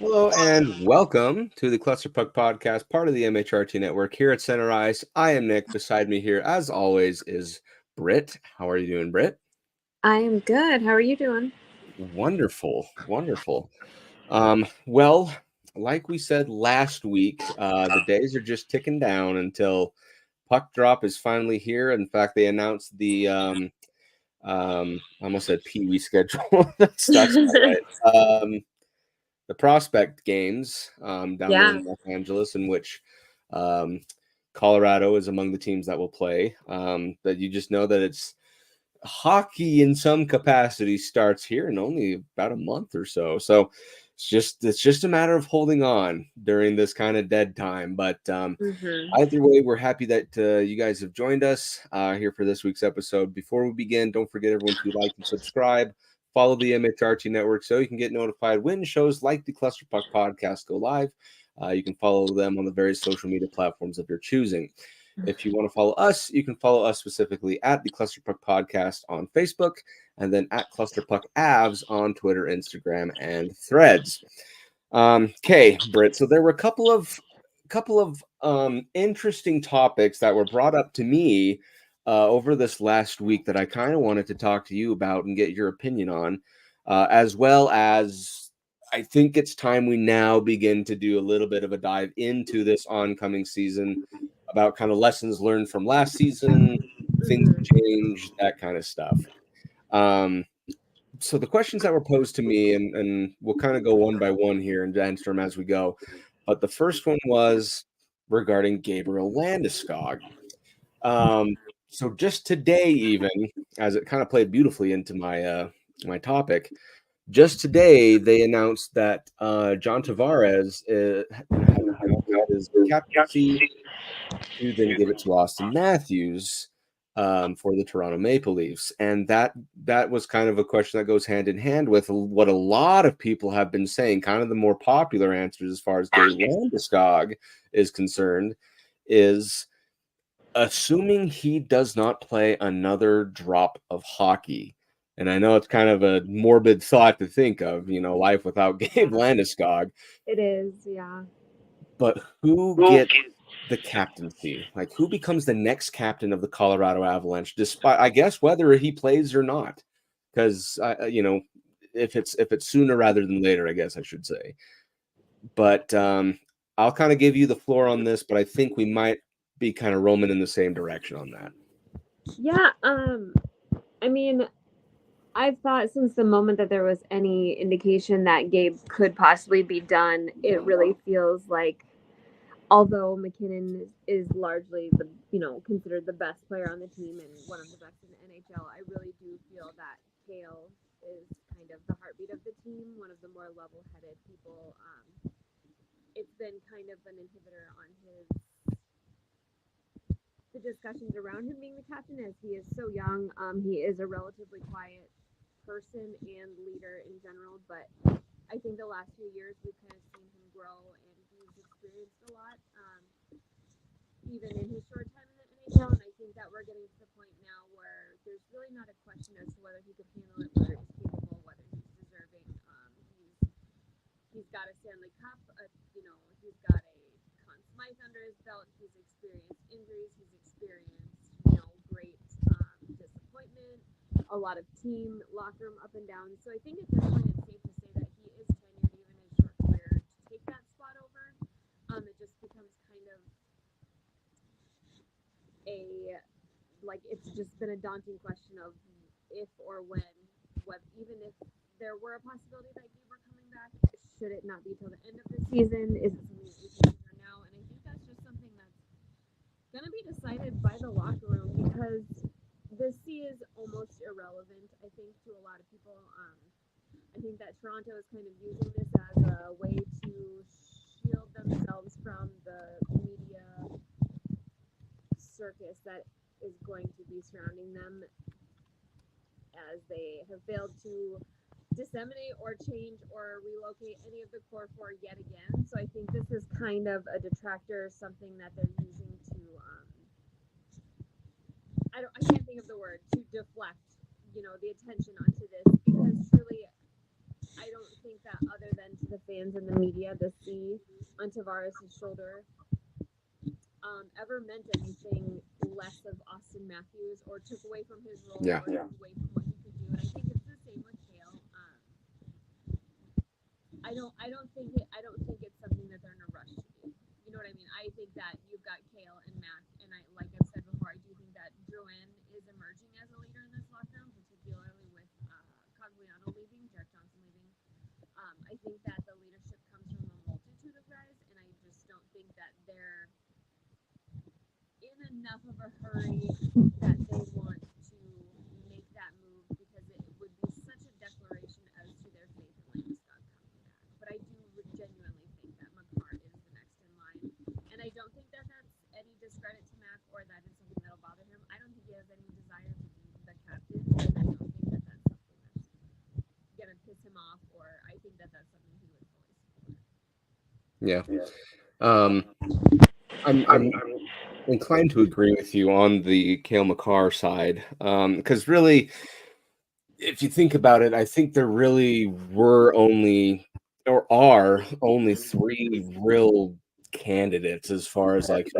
Hello and welcome to the Cluster Puck Podcast, part of the MHRT Network here at Center Ice. I am Nick. Beside me here, as always, is Brit. How are you doing, Brit? I am good. How are you doing? Wonderful, wonderful. Well, like we said last week, the days are just ticking down until puck drop is finally here. In fact, they announced the I almost said Pee Wee schedule. that's not right. The prospect games down there Yeah. in Los Angeles, in which Colorado is among the teams that will play. But you just know that it's hockey in some capacity starts here in only about a month or so. So it's just a matter of holding on during this kind of dead time. But either way, we're happy that you guys have joined us here for this week's episode. Before we begin, don't forget everyone to like and subscribe. Follow the MHRT network so you can get notified when shows like the Cluster Puck podcast go live. You can follow them on the various social media platforms of your choosing. If you want to follow us, you can follow us specifically at the Cluster Puck podcast on Facebook and then at Cluster Puck Avs on Twitter, Instagram, and Threads. Okay, Britt. So there were a couple of interesting topics that were brought up to me over this last week that I kind of wanted to talk to you about and get your opinion on, as well as I think it's time we now begin to do a little bit of a dive into this oncoming season about kind of lessons learned from last season, things changed, that kind of stuff. Um, so the questions that were posed to me, and we'll kind of go one by one here and answer them as we go. But the first one was regarding Gabriel Landeskog. Um, so just today, even as it kind of played beautifully into my topic, just today they announced that John Tavares has his captaincy to then give it to Austin Matthews for the Toronto Maple Leafs, and that was kind of a question that goes hand in hand with what a lot of people have been saying. Kind of the more popular answers as far as Dave Landeskog is concerned is assuming he does not play another drop of hockey. And I know it's kind of a morbid thought to think of, life without Gabe Landeskog. It is, yeah. But who gets the captaincy? Like, who becomes the next captain of the Colorado Avalanche, despite, I guess, whether he plays or not? Because, if it's sooner rather than later, I guess I should say. But I'll kind of give you the floor on this, but I think we might be kind of roaming in the same direction on that. Yeah, I mean, I've thought since the moment that there was any indication that Gabe could possibly be done, it really feels like although McKinnon is largely considered the best player on the team and one of the best in the NHL, I really do feel that Kale is kind of the heartbeat of the team, one of the more level-headed people. It's been kind of an inhibitor on the discussions around him being the captain as he is so young. He is a relatively quiet person and leader in general, but I think the last few years we've kind of seen him grow and he's experienced a lot, even in his short time in the NHL. And I think that we're getting to the point now where there's really not a question as to whether he could handle it, whether he's capable, whether he's deserving. He's got a Stanley Cup, he's got a Conn Smythe under his belt. He's experienced injuries. He's experienced, great disappointment, a lot of team locker room up and down. So I think at this point it's safe to say that he is tenured even in his short career to take that spot over. It just becomes kind of it's just been a daunting question of if or when, even if there were a possibility that Gabe were coming back, should it not be till the end of the season? Is it something that we can consider now? And I think that's just something that's going to be decided by the locker room because the C is almost irrelevant, I think, to a lot of people. I think that Toronto is kind of using this as a way to shield themselves from the media circus that is going to be surrounding them as they have failed to disseminate or change or relocate any of the core four yet again. So I think this is kind of a detractor, something that they're using to I can't think of the word, to deflect, the attention onto this, because truly I don't think that other than to the fans and the media, the C on Tavares' shoulder ever meant anything less of Austin Matthews or took away from his role or took away from what he could do. And I think it's the same with Kale. I don't think it's something that they're in a rush to do. You know what I mean? I think that you've got Kale and Mac, and I like I've said before, I do think that Drouin is emerging as a leader in this locker room, particularly with Cogliano leaving, Jack Johnson leaving. I think that the leadership comes from a multitude of guys, and I just don't think that they're in enough of a hurry that they want to make that move because it would be such a declaration as to their faith in Landeskog coming back. But I do genuinely think that Makar is the next in line, and I don't think that that's any discredit to Mac or that is something that'll bother him. I don't think he has any desire to be the captain, and I don't think that that's something that's gonna piss him off, or I think that that's something he would fully support. Yeah. I'm inclined to agree with you on the Cale Makar side, because really, if you think about it, I think there really were only or are only three real candidates as far as like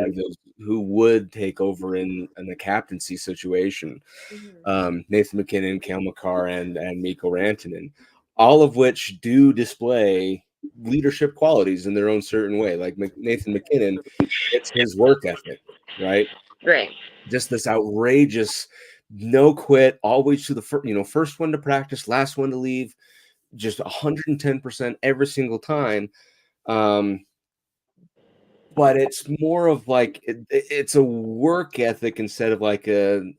who would take over in the captaincy situation. Nathan MacKinnon, Cale Makar, and Mikko Rantanen, all of which do display leadership qualities in their own certain way. Like Nathan MacKinnon, it's his work ethic, right? Right. Just this outrageous no quit, always to the first one to practice, last one to leave, just 110% every single time. But it's more of like it's a work ethic instead of like an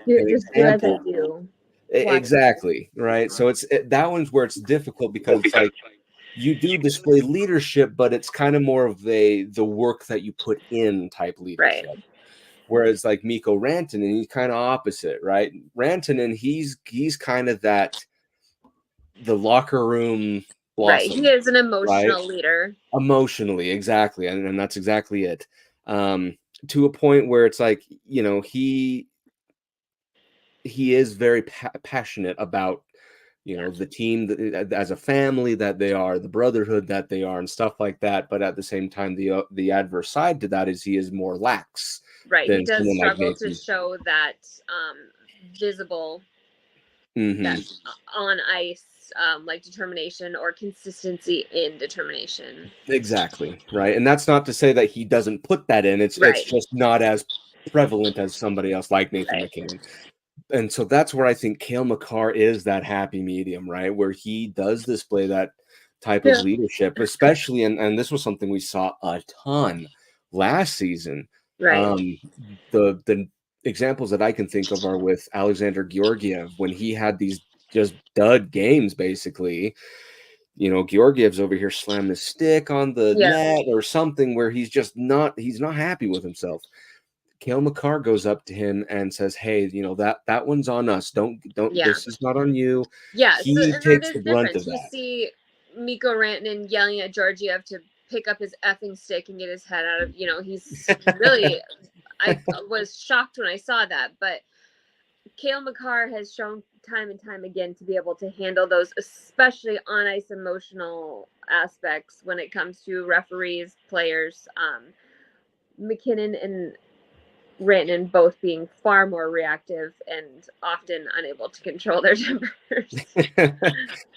example. Exactly, right? So that one's where it's difficult because it's like you do display leadership, but it's kind of more of the work that you put in type leadership. Right. Whereas like Mikko Rantanen, he's kind of opposite, right? Rantanen, he's kind of the locker room blossom. Right. He is an emotional leader. Emotionally, exactly. And that's exactly it. To a point where it's like, he is very passionate about, the team as a family that they are, the brotherhood that they are, and stuff like that. But at the same time, the adverse side to that is he is more lax. Right. He does struggle to show that visible that on ice like determination or consistency in determination. Exactly. Right. And that's not to say that he doesn't put that in. It's just not as prevalent as somebody else like Nathan MacKinnon. And so that's where I think Cale Makar is that happy medium, right? Where he does display that type of leadership, especially, and this was something we saw a ton last season. Right. The examples that I can think of are with Alexander Georgiev when he had these just dud games, basically. Georgiev's over here slamming his stick on the net or something where he's not happy with himself. Cale Makar goes up to him and says, "Hey, that one's on us. Don't. This is not on you." Yeah, he takes the brunt of that. You see Mikko Rantanen yelling at Georgiev to pick up his effing stick and get his head out of. He's really. I was shocked when I saw that, but Cale Makar has shown time and time again to be able to handle those, especially on ice emotional aspects when it comes to referees, players. MacKinnon and Rantanen both being far more reactive and often unable to control their tempers.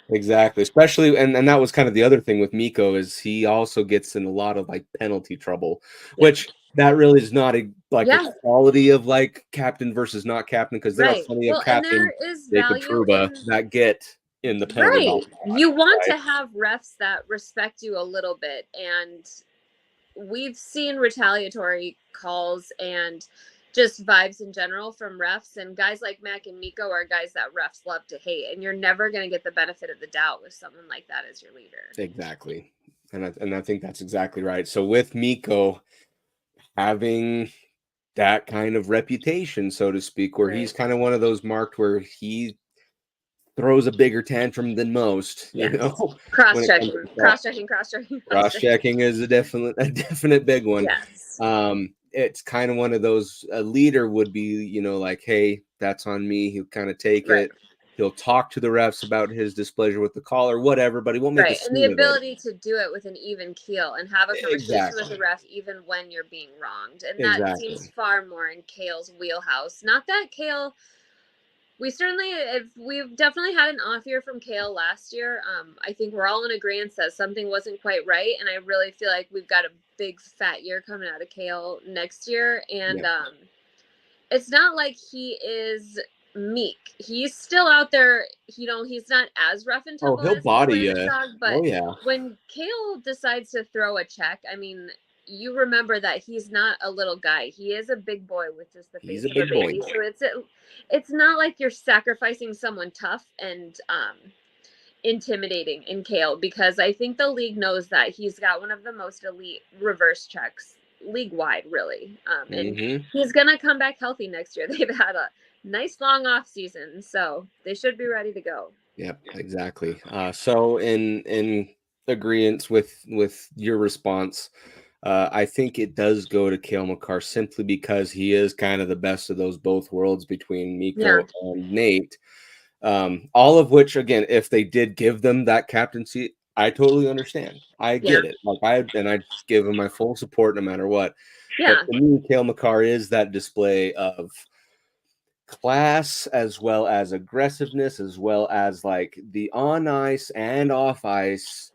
Exactly. Especially, and that was kind of the other thing with Mikko is he also gets in a lot of like penalty trouble, which that really is not a quality of like captain versus not captain, because there are plenty of captain Jacob Trouba that get in the penalty box. You want to have refs that respect you a little bit, and we've seen retaliatory calls and just vibes in general from refs, and guys like Mac and Mikko are guys that refs love to hate, and you're never going to get the benefit of the doubt with someone like that as your leader. Exactly. And I think that's exactly right. So with Mikko having that kind of reputation, so to speak, where he's kind of one of those marked where he throws a bigger tantrum than most, Cross-checking is a definite big one. It's kind of one of those, a leader would be, like, hey, that's on me. He'll kind of take it. He'll talk to the refs about his displeasure with the call or whatever, but he won't make a Right, and scene the of it. ability to do it with an even keel and have a conversation with Exactly. the ref even when you're being wronged, and that Exactly. seems far more in Kale's wheelhouse. Not that Kale, we've definitely had an off year from Kale last year. I think we're all in agreement that something wasn't quite right, and I really feel like we've got a big fat year coming out of Kale next year, and it's not like he is meek. He's still out there, he's not as rough and Oh, tumble he'll as body you. Landeskog, but Oh yeah. when Kale decides to throw a check, I mean, you remember that he's not a little guy. He is a big boy with just the He's face a of a big boy. baby. So it's not like you're sacrificing someone tough and intimidating in Kale, because I think the league knows that he's got one of the most elite reverse checks league wide, really. And he's gonna come back healthy next year. They've had a nice long off season, so they should be ready to go. Yep, exactly. So in agreement with your response, I think it does go to Cale Makar simply because he is kind of the best of those both worlds between Mikko and Nate. All of which, again, if they did give them that captaincy, I totally understand. I get it. Like I give him my full support no matter what. Yeah. But to me, Cale Makar is that display of class as well as aggressiveness, as well as like the on ice and off ice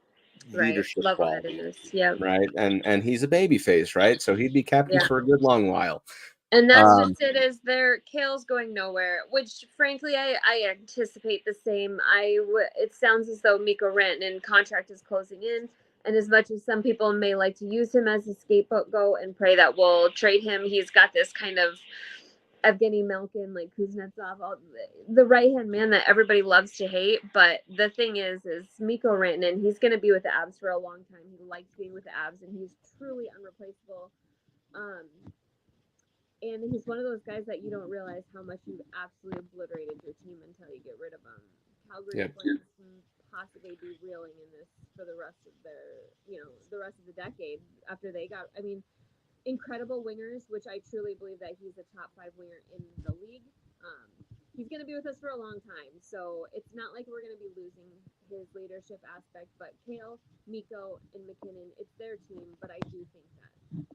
leadership quality. Yeah. Right. And he's a baby face, right? So he'd be captain for a good long while. And that's just it. Is there Kale's going nowhere, which frankly I anticipate the same. It sounds as though Mikko Rantanen contract is closing in, and as much as some people may like to use him as a scapegoat and pray that we'll trade him, he's got this kind of Evgeny Malkin, like Kuznetsov, the right hand man that everybody loves to hate. But the thing is Mikko Rantanen, he's going to be with the Avs for a long time. He likes being with the Avs, and he's truly unreplaceable. And he's one of those guys that you don't realize how much you've absolutely obliterated your team until you get rid of him. Calgary is going to possibly be reeling in this for the rest of the rest of the decade after they got, incredible wingers, which I truly believe that he's a top 5 winger in the league. He's going to be with us for a long time, so it's not like we're going to be losing his leadership aspect. But Kale, Mikko, and McKinnon, it's their team, but I do think that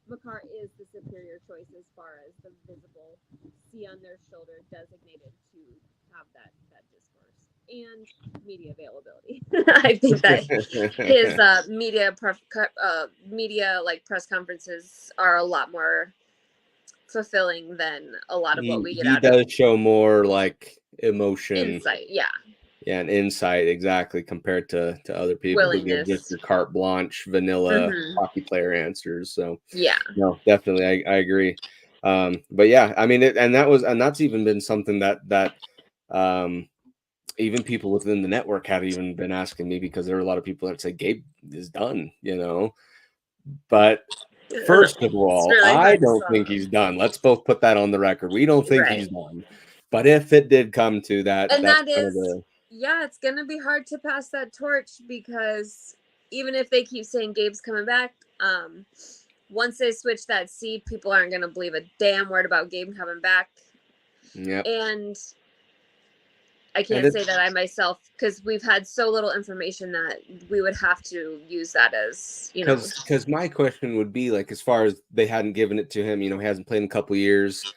Makar is the superior choice as far as the visible C on their shoulder designated to have that discourse and media availability. I think that his media like press conferences are a lot more fulfilling than a lot of what we get out of. He does show more like emotion, insight, and insight, exactly, compared to other people who give just your carte blanche vanilla hockey player answers. So no, definitely, I agree. But yeah, I mean, that's even been something that even people within the network have even been asking me, because there are a lot of people that say Gabe is done, but first of all, really I don't think he's done. Let's both put that on the record. We don't think he's done. But if it did come to that, and that is it's gonna be hard to pass that torch, because even if they keep saying Gabe's coming back, once they switch that C, people aren't gonna believe a damn word about Gabe coming back. Yep. And I can't say that I myself, because we've had so little information that we would have to use that as, Because my question would be, like, as far as they hadn't given it to him, he hasn't played in a couple years.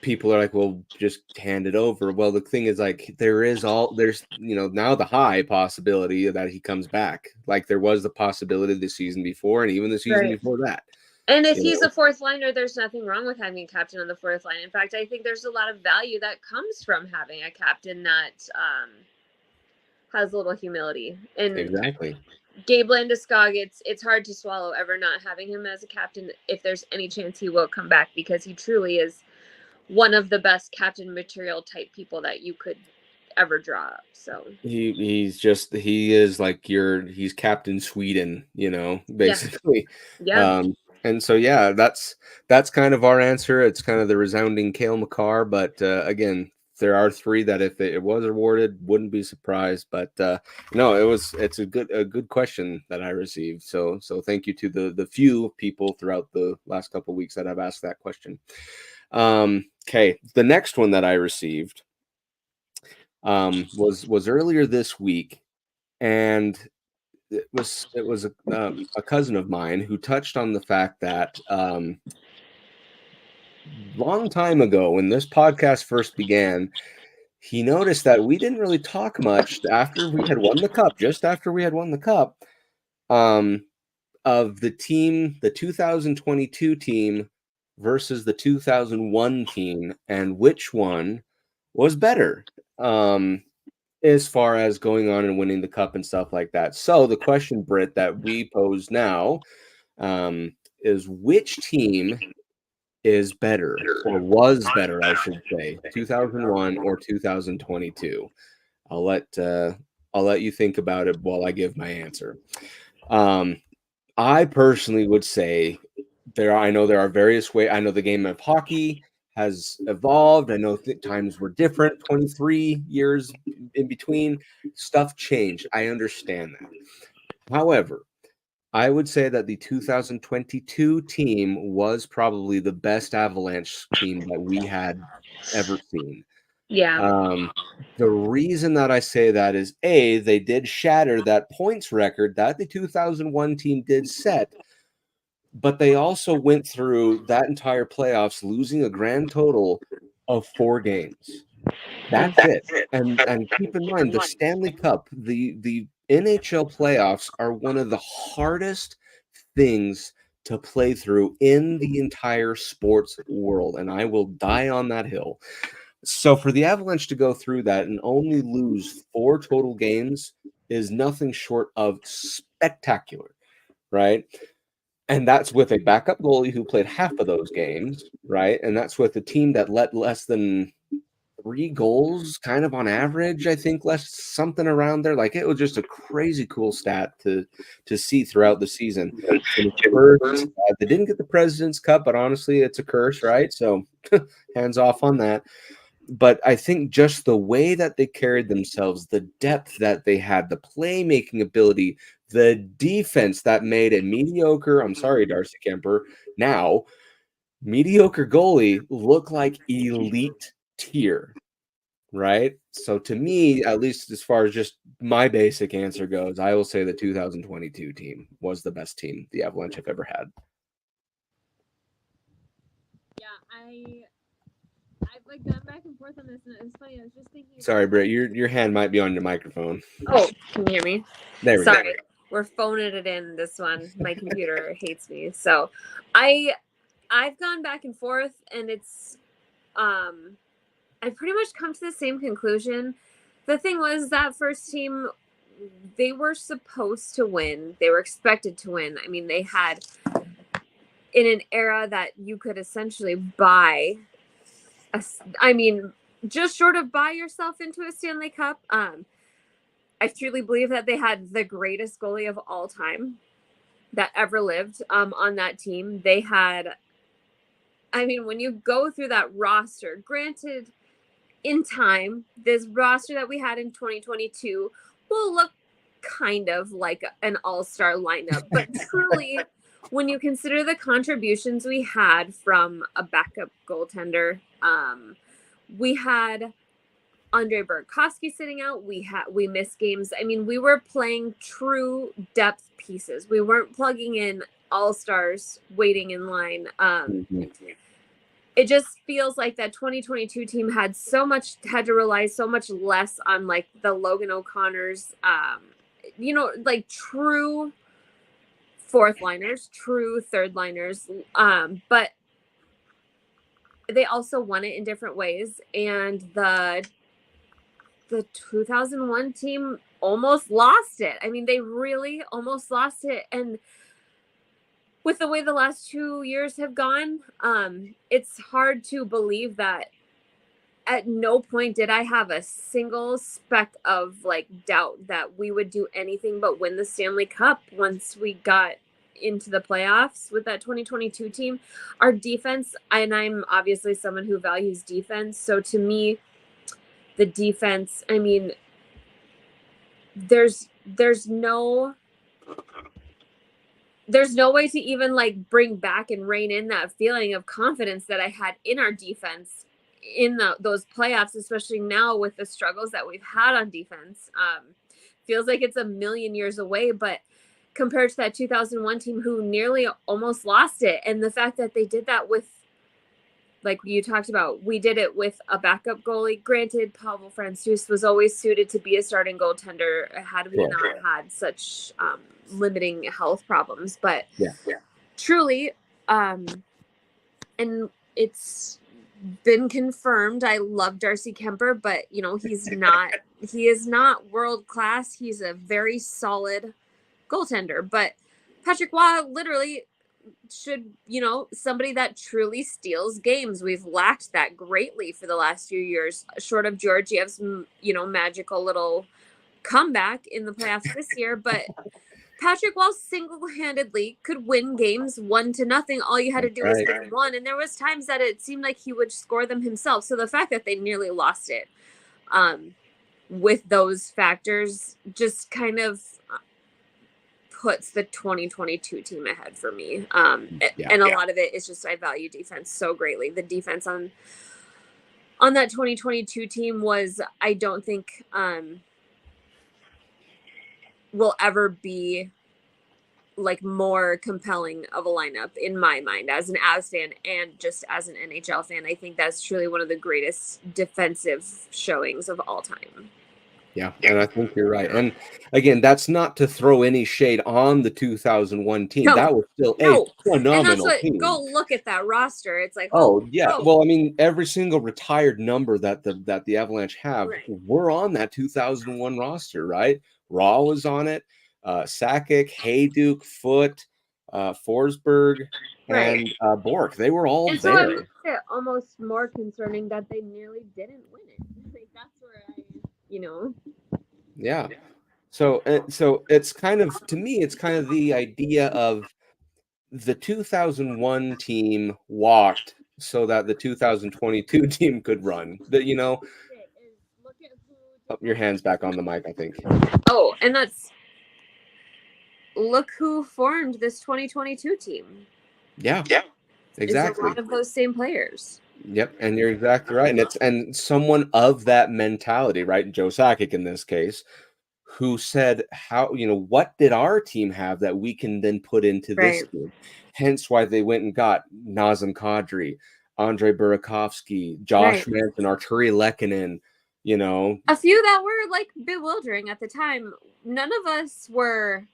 People are like, well, just hand it over. Well, the thing is, like, there's now the high possibility that he comes back. Like, there was the possibility the season before and even the season before that. And if he's a fourth liner, there's nothing wrong with having a captain on the fourth line. In fact, I think there's a lot of value that comes from having a captain that has a little humility. And exactly. Gabe Landeskog, it's hard to swallow ever not having him as a captain if there's any chance he will come back, because he truly is one of the best captain material type people that you could ever draw up. So he's Captain Sweden, basically. And so that's kind of our answer. It's kind of the resounding Cale Makar, but again, there are 3 that if it was awarded, wouldn't be surprised. But no, it's a good question that I received. So thank you to the few people throughout the last couple of weeks that I've asked that question. Okay, the next one that I received was earlier this week, and it was a cousin of mine who touched on the fact that long time ago, when this podcast first began, he noticed that we didn't really talk much after we had won the cup, just after we had won the cup, of the team, the 2022 team versus the 2001 team, and which one was better, as far as going on and winning the cup and stuff like that. So the question, Britt, that we pose now, is which team is better, or was better, I should say, 2001 or 2022? I'll let you think about it while I give my answer. I personally would say I know there are various ways. I know the game of hockey has evolved. I know times were different, 23 years in between. Stuff changed. I understand that. However, I would say that the 2022 team was probably the best Avalanche team that we had ever seen. Yeah. The reason that I say that is, A, they did shatter that points record that the 2001 team did set, but they also went through that entire playoffs losing a grand total of 4 games. That's it. And keep in mind, the Stanley Cup, the NHL playoffs are one of the hardest things to play through in the entire sports world, and I will die on that hill. So for the Avalanche to go through that and only lose 4 total games is nothing short of spectacular, right? And that's with a backup goalie who played half of those games, right? And that's with a team that let less than 3 goals kind of on average, I think, less something around there. Like, it was just a crazy cool stat to see throughout the season. First, they didn't get the President's Cup, but honestly, it's a curse, right? So hands off on that. But I think just the way that they carried themselves, the depth that they had, the playmaking ability, the defense that made a mediocre, I'm sorry, Darcy Kemper, now mediocre goalie look like elite tier, right? So to me, at least as far as just my basic answer goes, I will say the 2022 team was the best team the Avalanche have ever had. Yeah, I've like gone back and forth on this, and it's funny. I was just thinking. Sorry, Britt, your hand might be on your microphone. Oh, can you hear me? There we Sorry, go. we're phoning it in. This one, my computer hates me. So, I've gone back and forth, and it's I've pretty much come to the same conclusion. The thing was, that first team, they were supposed to win. They were expected to win. I mean, they had, in an era that you could essentially buy, just short of buy yourself into a Stanley Cup. I truly believe that they had the greatest goalie of all time that ever lived on that team. They had, I mean, when you go through that roster, granted, in time, this roster that we had in 2022 will look kind of like an all-star lineup. But truly, when you consider the contributions we had from a backup goaltender, we had Andre Burakovsky sitting out. We missed games. I mean, we were playing true depth pieces. We weren't plugging in all-stars waiting in line. It just feels like that 2022 team had to rely so much less on like the Logan O'Connors, like true fourth liners, true third liners. But they also won it in different ways. And the 2001 team almost lost it. I mean, they really almost lost it. And with the way the last 2 years have gone, it's hard to believe that at no point did I have a single speck of like doubt that we would do anything but win the Stanley Cup once we got into the playoffs with that 2022 team. Our defense, and I'm obviously someone who values defense, so to me, the defense, I mean, there's no way to even like bring back and rein in that feeling of confidence that I had in our defense in those playoffs, especially now with the struggles that we've had on defense. Feels like it's a million years away, but compared to that 2001 team who nearly almost lost it, and the fact that they did that with, like you talked about, we did it with a backup goalie. Granted, Pavel Francouz was always suited to be a starting goaltender had we not had such limiting health problems. But truly, and it's been confirmed. I love Darcy Kemper, but he is not world class. He's a very solid goaltender, but Patrick Waugh literally should, somebody that truly steals games. We've lacked that greatly for the last few years, short of Georgiev's, magical little comeback in the playoffs this year. But Patrick Waugh single-handedly could win games 1-0. All you had to do was win one. And there was times that it seemed like he would score them himself. So the fact that they nearly lost it with those factors just kind of puts the 2022 team ahead for me. And a lot of it is just I value defense so greatly. The defense on that 2022 team was, I don't think will ever be like more compelling of a lineup in my mind as an Avs fan and just as an NHL fan. I think that's truly one of the greatest defensive showings of all time. Yeah, and I think you're right. And again, that's not to throw any shade on the 2001 team. No, that was still a phenomenal team. Go look at that roster. It's like, well, I mean, every single retired number that the Avalanche have, we're on that 2001 roster, right? Raw was on it, Sakic, Hayduk, Foote, Forsberg, and Bork. They were all and there. So it makes it almost more concerning that they nearly didn't win it. Like that's where Yeah. So it's kind of, to me, it's kind of the idea of the 2001 team walked so that the 2022 team could run. Look at who. Your hand's back on the mic, I think. Oh, and look who formed this 2022 team. Yeah. Exactly. It's a lot of those same players. Yep, and you're exactly right. And someone of that mentality, right? Joe Sakic in this case, who said, what did our team have that we can then put into this team? Hence why they went and got Nazem Kadri, Andrei Burakovsky, Josh Manson, Arturi Lehkonen, A few that were like bewildering at the time. None of us were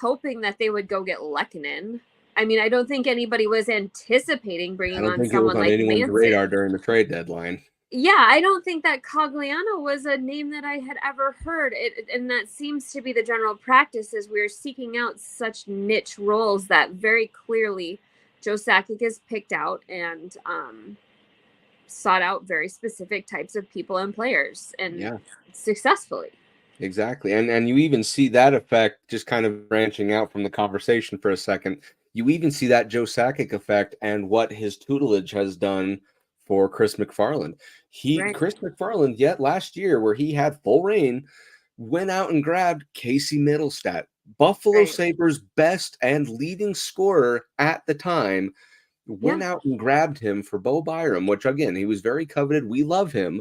hoping that they would go get Lehkonen. I mean, I don't think anybody was anticipating bringing on someone like Manson. Anyone's radar during the trade deadline. Yeah, I don't think that Cogliano was a name that I had ever heard. And that seems to be the general practice as we're seeking out such niche roles that very clearly Joe Sakic has picked out and sought out very specific types of people and players and successfully. Exactly. And you even see that effect, just kind of branching out from the conversation for a second. You even see that Joe Sakic effect and what his tutelage has done for Chris McFarland. Chris McFarland, yet last year, where he had full reign, went out and grabbed Casey Middlestat, Buffalo Sabres' best and leading scorer at the time, went out and grabbed him for Bo Byram, which, again, he was very coveted. We love him.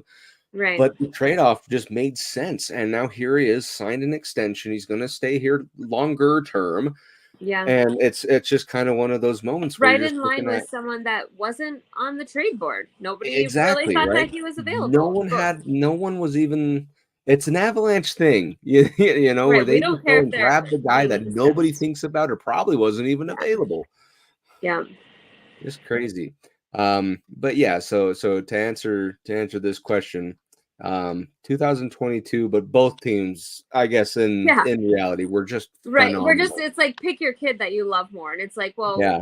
Right. But the trade-off just made sense. And now here he is, signed an extension. He's going to stay here longer term. Yeah. And it's just kind of one of those moments where right in line with someone that wasn't on the trade board. Nobody really thought that he was available. No one was even. It's an Avalanche thing, where they just go and grab the guy that nobody thinks about or probably wasn't even available. Yeah. Just crazy. But yeah, so to answer this question, 2022, but both teams, I guess, in reality, were just phenomenal. We're just, it's like pick your kid that you love more, and it's like, well, yeah.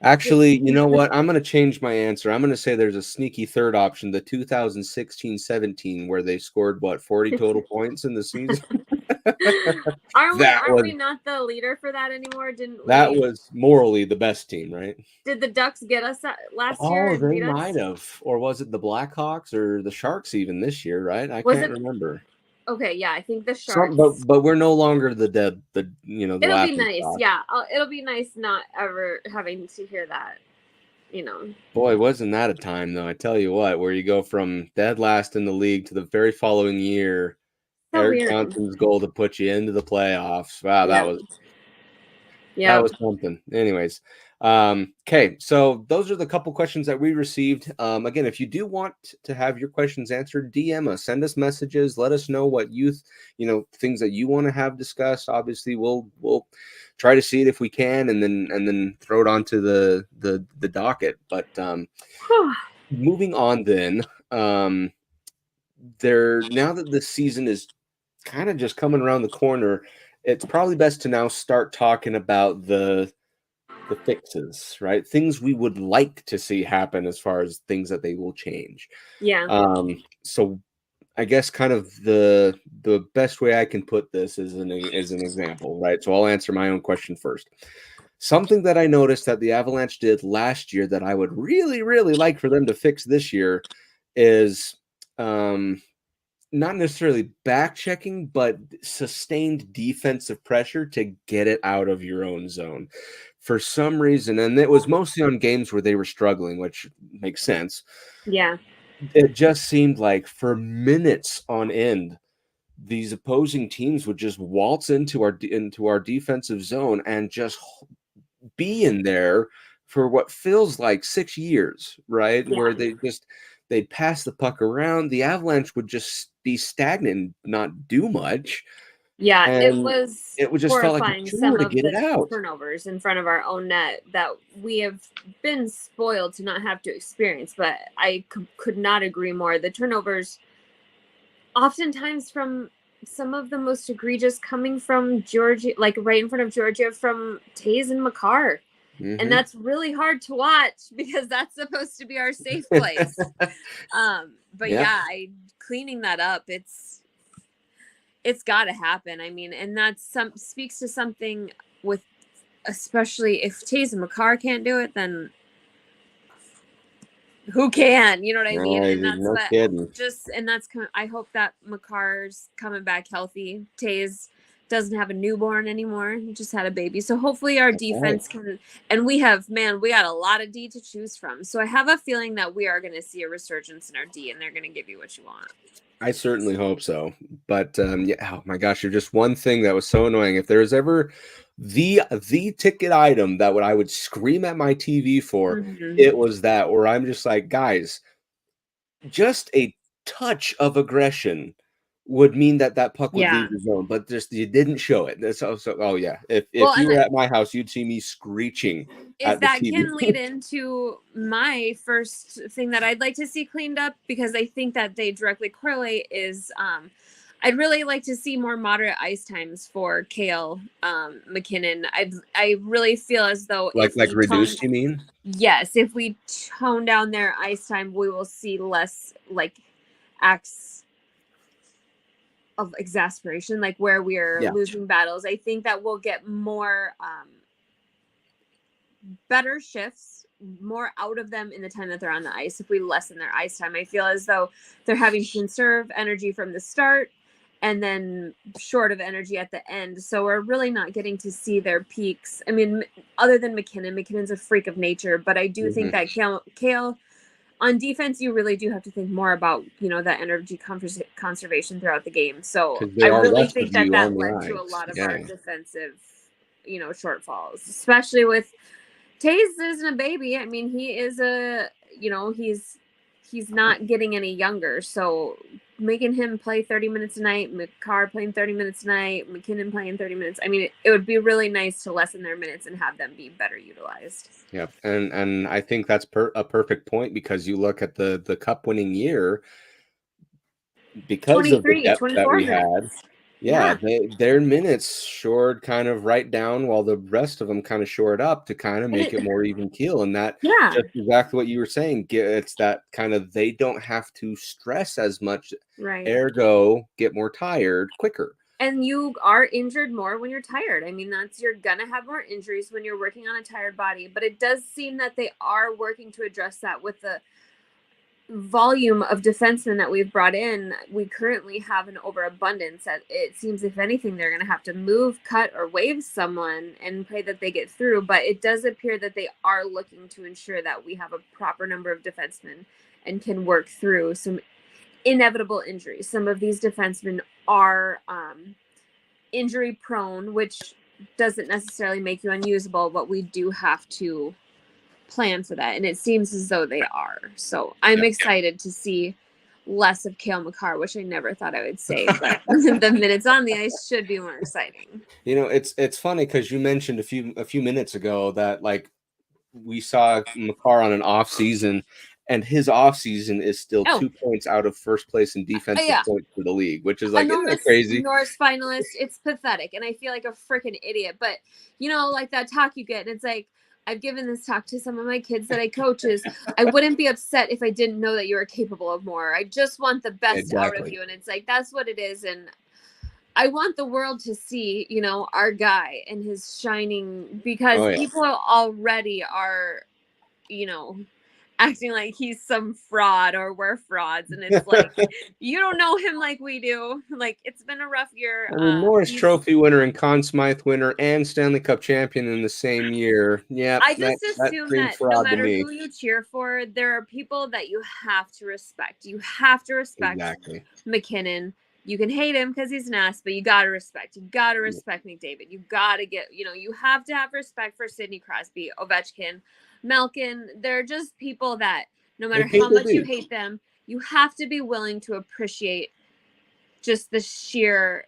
Actually, you know what? I'm going to change my answer. I'm going to say there's a sneaky third option, the 2016-17, where they scored 40 total points in the season. Aren't we not the leader for that anymore? That was morally the best team, right? Did the Ducks get us last year? Oh, they might have. Or was it the Blackhawks or the Sharks even this year, right? I can't remember. Okay, yeah, I think the Sharks. But we're no longer the dead. It'll be nice, yeah. It'll be nice not ever having to hear that. Boy, wasn't that a time though? I tell you what, where you go from dead last in the league to the very following year, So Eric weird. Johnson's goal to put you into the playoffs. Wow, Yeah. that was something. Anyways, okay, so those are the couple questions that we received. Again, if you do want to have your questions answered, DM us, send us messages, let us know what things that you want to have discussed. Obviously, we'll try to see it if we can, and then throw it onto the docket. But moving on, then, now that the season is kind of just coming around the corner, it's probably best to now start talking about the fixes, right? Things we would like to see happen as far as things that they will change. Yeah. So I guess kind of the best way I can put this is an example, right? So I'll answer my own question first. Something that I noticed that the Avalanche did last year that I would really, really like for them to fix this year is not necessarily back checking, but sustained defensive pressure to get it out of your own zone. For some reason, and it was mostly on games where they were struggling, which makes sense. Yeah. It just seemed like for minutes on end, these opposing teams would just waltz into our defensive zone and just be in there for what feels like 6 years, right? Yeah. Where they'd pass the puck around. The Avalanche would just be stagnant and not do much. Yeah, it And was it would just felt like a horrifying, chore some to of get it the out. turnovers in front of our own net that we have been spoiled to not have to experience, but I could not agree more. The turnovers, oftentimes from some of the most egregious, coming from Georgia, like right in front of Georgia, from Taze and Makar. And that's really hard to watch because that's supposed to be our safe place. But yeah, cleaning that up, it's got to happen. I mean, and that's speaks to something with, especially if Taze and Makar can't do it, then who can? You know what I mean? And that's no kidding. I hope that Makar's coming back healthy. Taze doesn't have a newborn anymore. He just had a baby. So hopefully our defense can, and we got a lot of D to choose from. So I have a feeling that we are going to see a resurgence in our D, and they're going to give you what you want. I certainly hope so. But oh my gosh, you're just one thing that was so annoying. If there was ever the ticket item that I would scream at my TV for, it was that, where I'm just like, guys, just a touch of aggression would mean that puck would leave the zone, but just you didn't show it. Oh yeah, if you were at my house, you'd see me screeching at the TV. Can lead into my first thing that I'd like to see cleaned up, because I think that they directly correlate, is I'd really like to see more moderate ice times for Cale McKinnon. I really feel as though like reduced, you mean? Yes, if we tone down their ice time, we will see less like acts of exasperation, like where we're losing battles. I think that we'll get more better shifts, more out of them in the time that they're on the ice if we lessen their ice time. I feel as though they're having to conserve energy from the start and then short of energy at the end. So we're really not getting to see their peaks. I mean, other than McKinnon's a freak of nature, but I do think that Cale on defense, you really do have to think more about, that energy conservation throughout the game. So I really think that led to a lot of our defensive, shortfalls, especially with Taze isn't a baby. I mean, he is he's not getting any younger. So making him play 30 minutes a night, Makar playing 30 minutes a night, McKinnon playing 30 minutes. I mean, it would be really nice to lessen their minutes and have them be better utilized. Yeah, and I think that's a perfect point, because you look at the cup winning year, because of the depth that we had. Yeah, their minutes shored kind of right down, while the rest of them kind of shored up to kind of make it more even keel. And that just exactly what you were saying. It's that kind of, they don't have to stress as much, ergo get more tired quicker. And you are injured more when you're tired. I mean, you're gonna have more injuries when you're working on a tired body. But it does seem that they are working to address that with volume of defensemen that we've brought in, we currently have an overabundance. That it seems, if anything, they're going to have to move, cut, or waive someone and pray that they get through. But it does appear that they are looking to ensure that we have a proper number of defensemen and can work through some inevitable injuries. Some of these defensemen are injury prone, which doesn't necessarily make you unusable, but we do have to plan for that, and it seems as though they are. So I'm excited to see less of Cale Makar, which I never thought I would say, but the minutes on the ice should be more exciting. You know, it's funny because you mentioned a few minutes ago that like we saw Makar on an off season, and his off season is still 2 points out of first place in defensive points for the league, which is like, isn't that crazy? Norris finalist, it's pathetic, and I feel like a freaking idiot. But you know, like that talk you get, and it's like, I've given this talk to some of my kids that I coach, is I wouldn't be upset if I didn't know that you were capable of more. I just want the best out of you. And it's like, that's what it is. And I want the world to see, you know, our guy and his shining, because people already are, you know, acting like he's some fraud or we're frauds. And it's like, you don't know him like we do. Like, it's been a rough year. I mean, Norris Trophy winner and Conn Smythe winner and Stanley Cup champion in the same year. Yeah, I just assume that no matter who you cheer for, there are people that you have to respect. You have to respect McKinnon. You can hate him because he's an ass, but you got to respect. You got to respect McDavid. You got to get, you know, you have to have respect for Sidney Crosby, Ovechkin, Malkin. They're just people that no matter how much you hate them, you have to be willing to appreciate just the sheer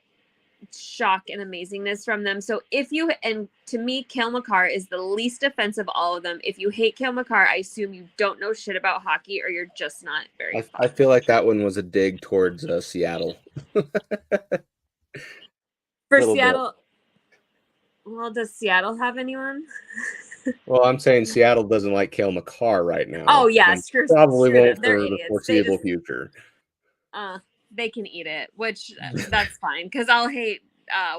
shock and amazingness from them. So if you, and to me, Cale Makar is the least offensive of all of them. If you hate Cale Makar, I assume you don't know shit about hockey, or you're just not very. I feel like that one was a dig towards Seattle. For Seattle, well, does Seattle have anyone? Well, I'm saying Seattle doesn't like Cale Makar right now. Oh yeah, screw probably won't for the foreseeable future. They can eat it, which that's fine, because I'll hate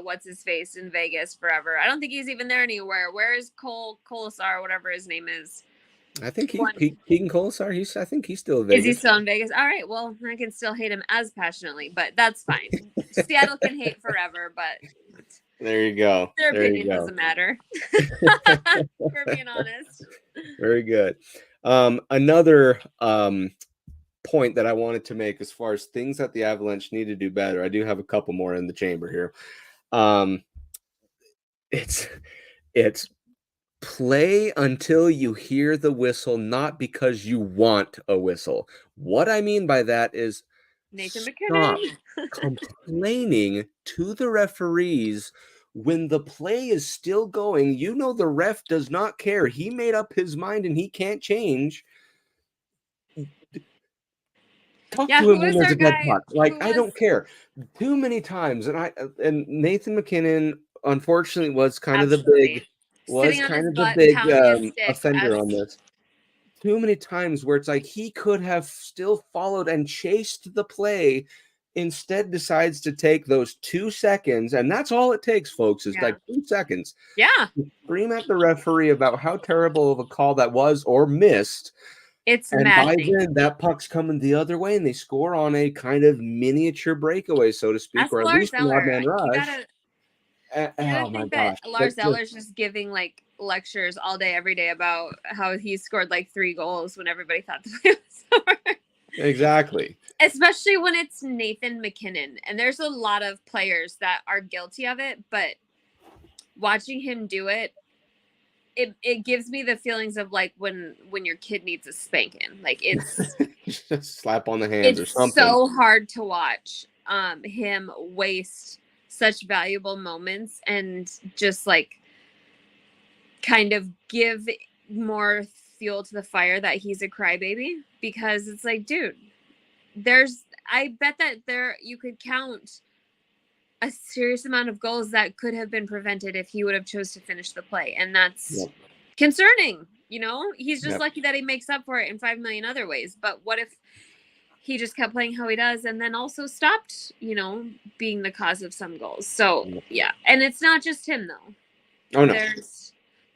what's his face in Vegas forever. I don't think he's even there anywhere. Where is Colasar, whatever his name is? I think Keegan Colasar. I think he's still in Vegas. Is he still in Vegas? All right. Well, I can still hate him as passionately, but that's fine. Seattle can hate forever, but there you go. Their opinion doesn't matter. For being honest. Very good. Another point that I wanted to make as far as things that the Avalanche need to do better. I do have a couple more in the chamber here. It's play until you hear the whistle, not because you want a whistle. What I mean by that is Nathan McKinnon complaining to the referees when the play is still going. You know, the ref does not care. He made up his mind and he can't change. Talk to him when there's a dead puck. Like, I don't care. Too many times, and Nathan McKinnon, unfortunately, was kind of the big offender on this. Too many times where it's like he could have still followed and chased the play, instead decides to take those 2 seconds, and that's all it takes, folks, is like 2 seconds. Yeah. To scream at the referee about how terrible of a call that was or missed. It's and maddening. By then, that puck's coming the other way, and they score on a kind of miniature breakaway, so to speak, or at least an odd man rush. Oh my gosh! Lars Eller's just giving like lectures all day, every day about how he scored like 3 goals when everybody thought the play was over. Exactly. Especially when it's Nathan McKinnon, and there's a lot of players that are guilty of it, but watching him do it. It gives me the feelings of like when your kid needs a spanking. Like it's just slap on the hands or something. It's so hard to watch him waste such valuable moments and just like kind of give more fuel to the fire that he's a crybaby, because it's like, dude, I bet that you could count a serious amount of goals that could have been prevented if he would have chose to finish the play. And that's concerning. You know, he's just lucky that he makes up for it in 5 million other ways. But what if he just kept playing how he does and then also stopped, you know, being the cause of some goals? So, yeah. And it's not just him, though. Oh, no.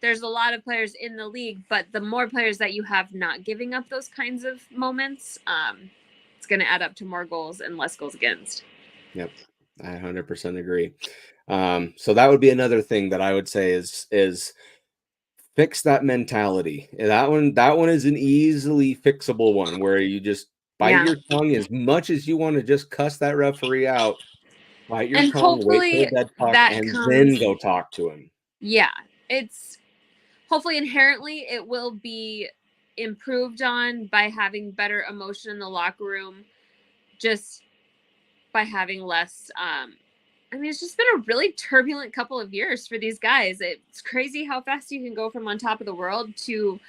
there's a lot of players in the league, but the more players that you have not giving up those kinds of moments, it's going to add up to more goals and less goals against. Yep, I 100% agree. So that would be another thing that I would say is fix that mentality. That one is an easily fixable one where you just bite your tongue as much as you want to just cuss that referee out. Bite your And tongue, wait for the hopefully dead puck, that and then comes, go talk to him. yeah, it's hopefully inherently it will be improved on by having better emotion in the locker room, just by having less. I mean, it's just been a really turbulent couple of years for these guys. It's crazy how fast you can go from on top of the world to,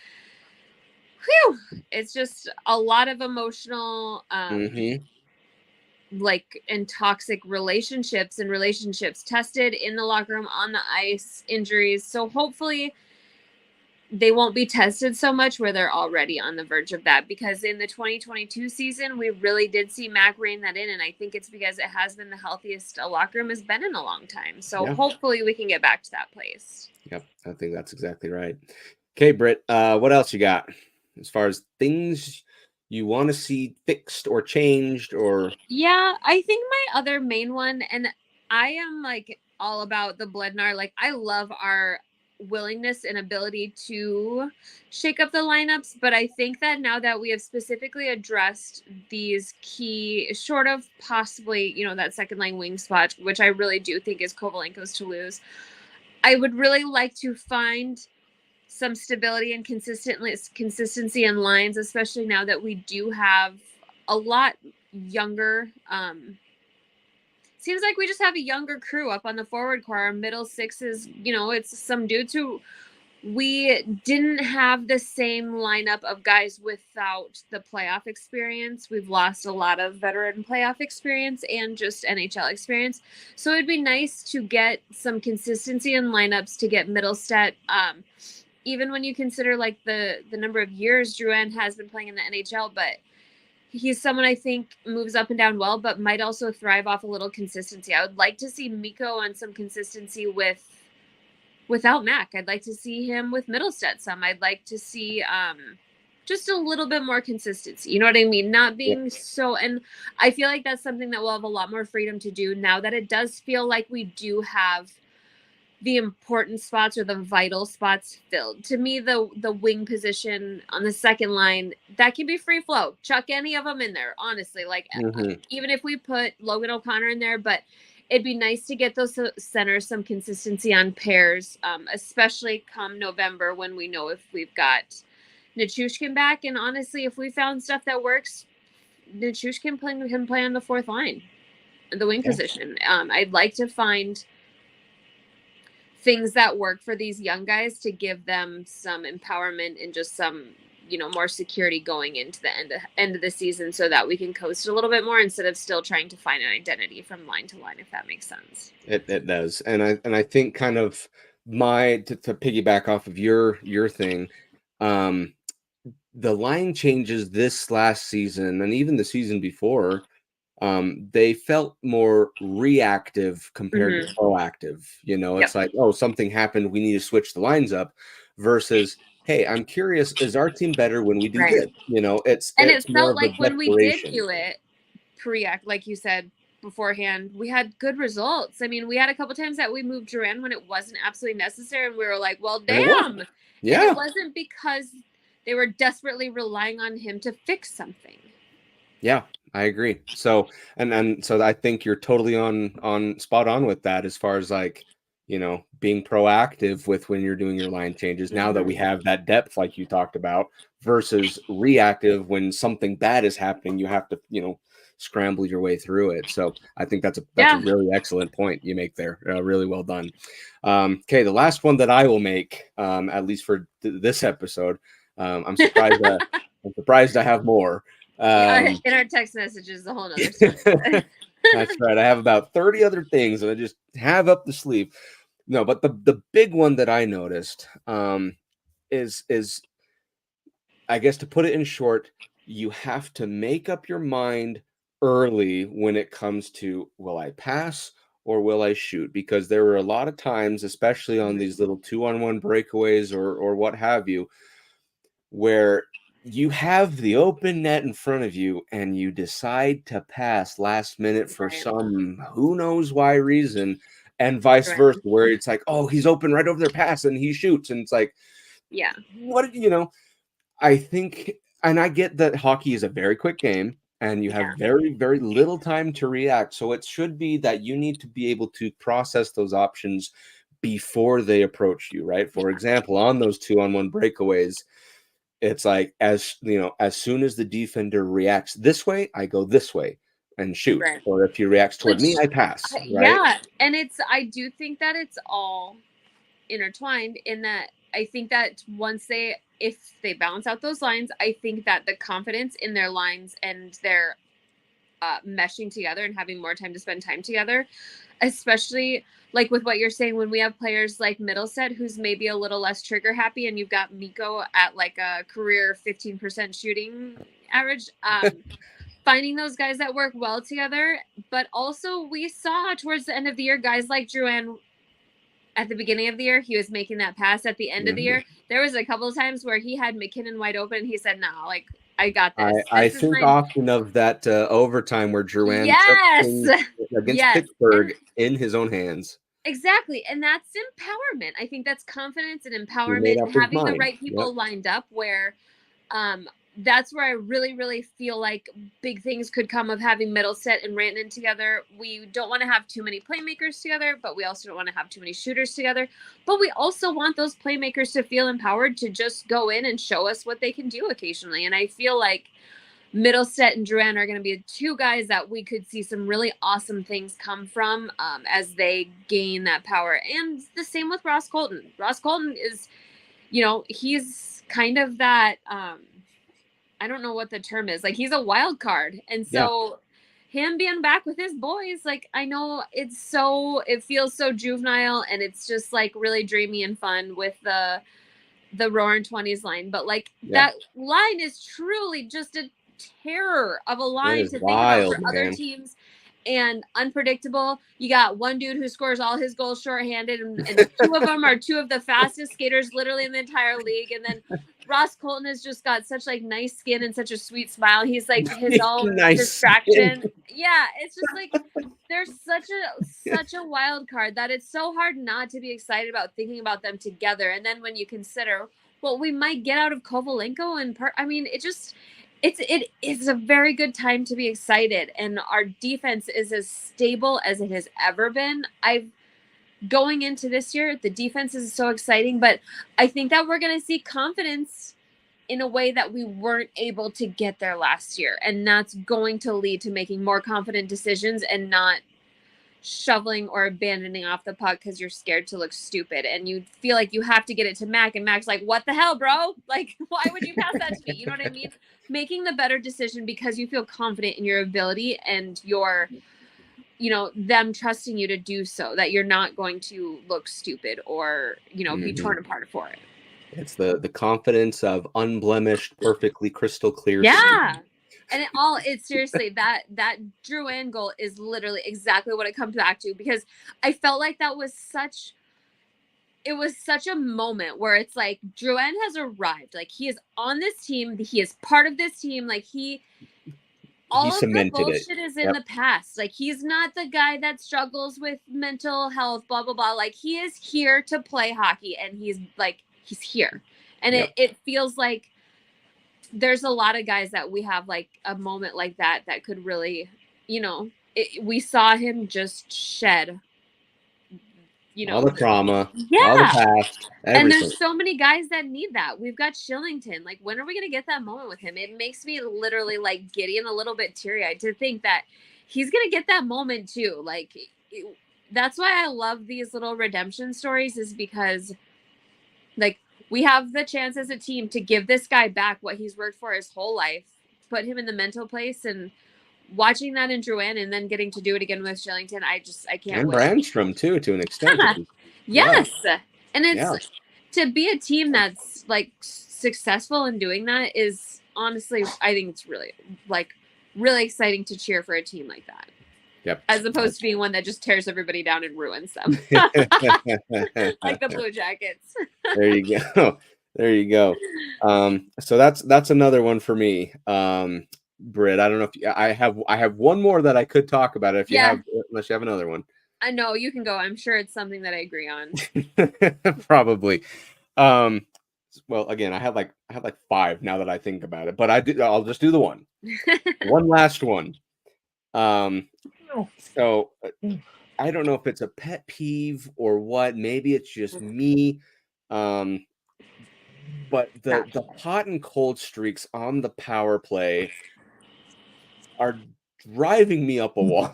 whew, it's just a lot of emotional, like, and toxic relationships and relationships tested in the locker room, on the ice, injuries. So hopefully they won't be tested so much where they're already on the verge of that, because in the 2022 season, we really did see Mac rein that in. And I think it's because it has been the healthiest a locker room has been in a long time. So hopefully we can get back to that place. Yep. I think that's exactly right. Okay, Britt, what else you got as far as things you want to see fixed or changed? Or yeah, I think my other main one, and I am like all about the Blednar. Like, I love our willingness and ability to shake up the lineups, but I think that now that we have specifically addressed these key, short of possibly, that second line wing spot, which I really do think is Kovalenko's to lose, I would really like to find some stability and consistency in lines, especially now that we do have a lot younger. Seems like we just have a younger crew up on the forward core. Our middle six is, it's some dudes who we didn't have the same lineup of guys without the playoff experience. We've lost a lot of veteran playoff experience and just NHL experience. So it'd be nice to get some consistency in lineups, to get Middlestat. Even when you consider like the number of years Drouin has been playing in the NHL, but he's someone I think moves up and down well, but might also thrive off a little consistency. I would like to see Mikko on some consistency without Mac. I'd like to see him with Middlestat some. I'd like to see just a little bit more consistency. You know what I mean? Not being so, and I feel like that's something that we'll have a lot more freedom to do now that it does feel like we do have the important spots or the vital spots filled. To me, the wing position on the second line, that can be free flow. Chuck any of them in there, honestly. Like, even if we put Logan O'Connor in there, but it'd be nice to get those centers some consistency on pairs, especially come November when we know if we've got Nichushkin back. And honestly, if we found stuff that works, Nichushkin can play on the fourth line, the wing position. I'd like to find things that work for these young guys to give them some empowerment and just some, more security going into the end of the season, so that we can coast a little bit more instead of still trying to find an identity from line to line, if that makes sense. It does. And I think kind of to piggyback off of your thing, the line changes this last season and even the season before, they felt more reactive compared to proactive. It's like, oh, something happened, we need to switch the lines up, versus, hey, I'm curious, is our team better when we do this? It felt like when we did do it pre-act, like you said beforehand, we had good results. I mean, we had a couple times that we moved Duran when it wasn't absolutely necessary, and we were like, well, damn. And it wasn't because they were desperately relying on him to fix something. Yeah, I agree. So, and so I think you're totally on spot on with that, as far as like, being proactive with when you're doing your line changes, now that we have that depth, like you talked about, versus reactive when something bad is happening, you have to, scramble your way through it. So I think that's a really excellent point you make there. Really well done. Okay. The last one that I will make, at least for this episode, I'm surprised I have more. In our text messages, a whole nother story. That's right. I have about 30 other things that I just have up the sleeve. No, but the big one that I noticed is, I guess, to put it in short, you have to make up your mind early when it comes to, will I pass or will I shoot? Because there were a lot of times, especially on these little 2-on-1 breakaways or what have you, where you have the open net in front of you and you decide to pass last minute for Right. some who knows why reason, and vice versa, where it's like, oh, he's open right over their pass and he shoots, and it's like, Yeah. what, I think, and I get that hockey is a very quick game and you have very, very little time to react. So it should be that you need to be able to process those options before they approach you, right? For example, on those 2-on-1 breakaways, it's like, as soon as the defender reacts this way, I go this way and shoot. Right. Or if he reacts toward me, I pass. Right? Yeah. And I do think that it's all intertwined in that I think that if they balance out those lines, I think that the confidence in their lines and their meshing together and having more time to spend time together, especially like with what you're saying, when we have players like Middleset, who's maybe a little less trigger happy, and you've got Mikko at like a career 15% shooting average, finding those guys that work well together. But also we saw towards the end of the year, guys like Drouin, at the beginning of the year, he was making that pass. At the end of the year, there was a couple of times where he had McKinnon wide open, and he said, no, like, I got this. I think often of that overtime where Drouin took things against Pittsburgh in his own hands. Exactly. And that's empowerment. I think that's confidence and empowerment, and having the right people lined up where that's where I really, really feel like big things could come of having Middleset and Rantanen together. We don't want to have too many playmakers together, but we also don't want to have too many shooters together. But we also want those playmakers to feel empowered to just go in and show us what they can do occasionally. And I feel like Middleset and Drouin are going to be two guys that we could see some really awesome things come from as they gain that power. And the same with Ross Colton. Ross Colton is, he's kind of that, I don't know what the term is. Like, he's a wild card. And so him being back with his boys, like, I know it feels so juvenile, and it's just like really dreamy and fun with the Roaring 20s line. But like that line is truly just a terror of a line to think about for other teams, and unpredictable. You got one dude who scores all his goals shorthanded, and two of them are two of the fastest skaters literally in the entire league. And then Ross Colton has just got such like nice skin and such a sweet smile. He's like his own distraction. Yeah, it's just like there's such a wild card that it's so hard not to be excited about thinking about them together. And then when you consider what we might get out of Kovalenko and it is a very good time to be excited, and our defense is as stable as it has ever been. Going into this year, the defense is so exciting, but I think that we're going to see confidence in a way that we weren't able to get there last year, and that's going to lead to making more confident decisions and not shoveling or abandoning off the puck because you're scared to look stupid and you feel like you have to get it to Mac, and Mac's like, what the hell, bro? Like, why would you pass that to me? You know what I mean? Making the better decision because you feel confident in your ability and your, them trusting you to do so, that you're not going to look stupid or, be torn apart for it. It's the confidence of unblemished, perfectly crystal clear. Yeah. And it's seriously that Drouin goal is literally exactly what it comes back to, because I felt like it was such a moment where it's like Drouin has arrived. Like, he is on this team. He is part of this team. Like, all of the bullshit is in the past. Like, he's not the guy that struggles with mental health, blah, blah, blah. Like, he is here to play hockey, and he's here. And it feels like there's a lot of guys that we have like a moment like that could really, we saw him just shed, all the trauma, all the past, everything. And there's so many guys that need that. We've got Shillington. Like, when are we going to get that moment with him? It makes me literally like giddy and a little bit teary-eyed to think that he's going to get that moment too. Like, that's why I love these little redemption stories, is because like, we have the chance as a team to give this guy back what he's worked for his whole life, put him in the mental place, and watching that in Drouin and then getting to do it again with Shillington, I can't and wait. Brandstrom too, to an extent. Yes. Yeah. And it's to be a team that's like successful in doing that is honestly, I think it's really exciting to cheer for a team like that. Yep. As opposed to being one that just tears everybody down and ruins them. Like the Blue Jackets. There you go. There you go. So that's another one for me. Britt, I don't know if I have one more that I could talk about if you have, unless you have another one. I know you can go. I'm sure it's something that I agree on. Probably. Well, again, I have like 5 now that I think about it, but I'll just do the one. One last one. So I don't know if it's a pet peeve or what. Maybe it's just me. But the hot and cold streaks on the power play are driving me up a wall.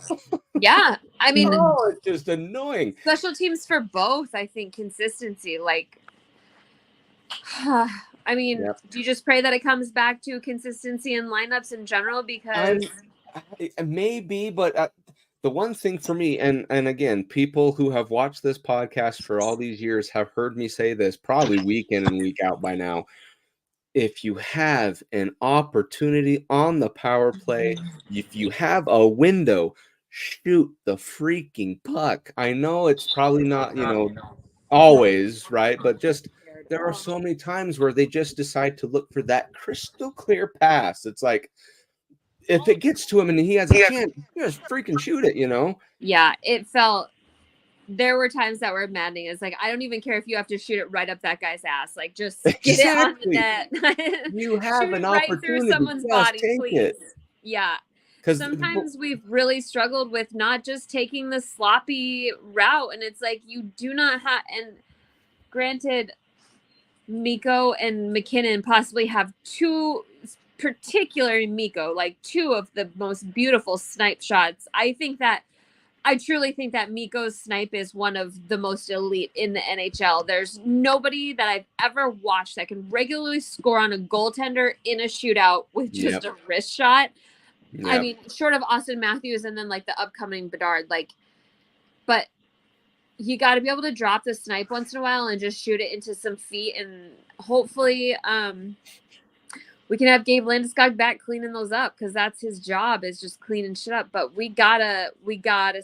Yeah, I mean, it's just annoying. Special teams for both, I think, consistency. Like, I mean, do you just pray that it comes back to consistency in lineups in general? Because maybe, but the one thing for me, and again, people who have watched this podcast for all these years have heard me say this probably week in and week out by now. If you have an opportunity on the power play, if you have a window, shoot the freaking puck. I know it's probably not, always, right? But just there are so many times where they just decide to look for that crystal clear pass. It's like, if it gets to him and he has a chance, just freaking shoot it, Yeah, it felt. There were times that were maddening. It's like, I don't even care if you have to shoot it right up that guy's ass. Like, just get it on the net. You have an opportunity. Right through someone's body, please. Yeah. Sometimes we've really struggled with not just taking the sloppy route. And it's like, you do not have, and granted, Mikko and McKinnon possibly have two, particularly Mikko, like 2 of the most beautiful snipe shots. I truly think that Mikko's snipe is one of the most elite in the NHL. There's nobody that I've ever watched that can regularly score on a goaltender in a shootout with just a wrist shot. Yep. I mean, short of Austin Matthews and then like the upcoming Bedard, but you got to be able to drop the snipe once in a while and just shoot it into some feet, and hopefully we can have Gabe Landeskog back cleaning those up, because that's his job, is just cleaning shit up. But we gotta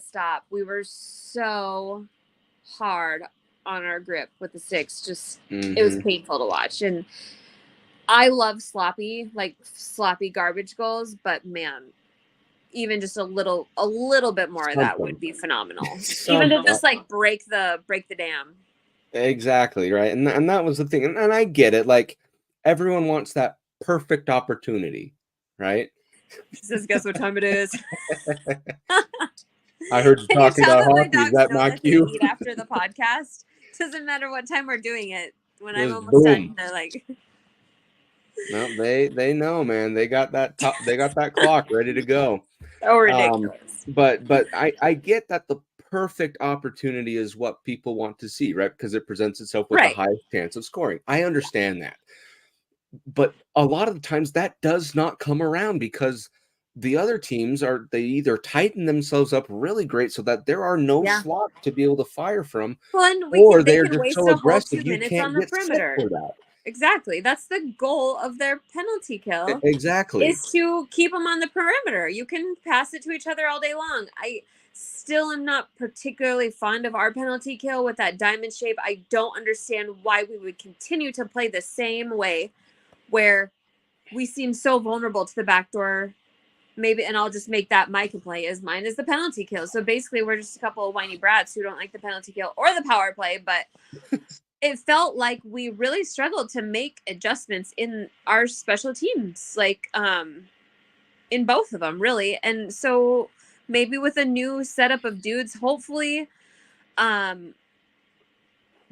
stop. We were so hard on our grip with the sticks. Just it was painful to watch. And I love sloppy garbage goals, but man, even just a little bit more of that would be phenomenal. Even to just like break the dam. Exactly, right. And that was the thing. And I get it. Like, everyone wants that perfect opportunity, right? He says, guess what time it is? I heard you talking about hockey. Is that not cute? Eat after the podcast. Doesn't matter what time we're doing it. When I'm almost done, they're like, no, they know, man. They got that clock ready to go. Oh, ridiculous. But I get that the perfect opportunity is what people want to see, right? Because it presents itself with the highest chance of scoring. I understand that. But a lot of the times that does not come around, because the other teams they either tighten themselves up really great so that there are no slots to be able to fire from, or they're just so aggressive you can't get set for that. Exactly. That's the goal of their penalty kill. Exactly. Is to keep them on the perimeter. You can pass it to each other all day long. I still am not particularly fond of our penalty kill with that diamond shape. I don't understand why we would continue to play the same way, where we seem so vulnerable to the backdoor. Maybe, and I'll just make that my complaint, is mine is the penalty kill. So basically we're just a couple of whiny brats who don't like the penalty kill or the power play, but it felt like we really struggled to make adjustments in our special teams, like in both of them, really. And so maybe with a new setup of dudes, hopefully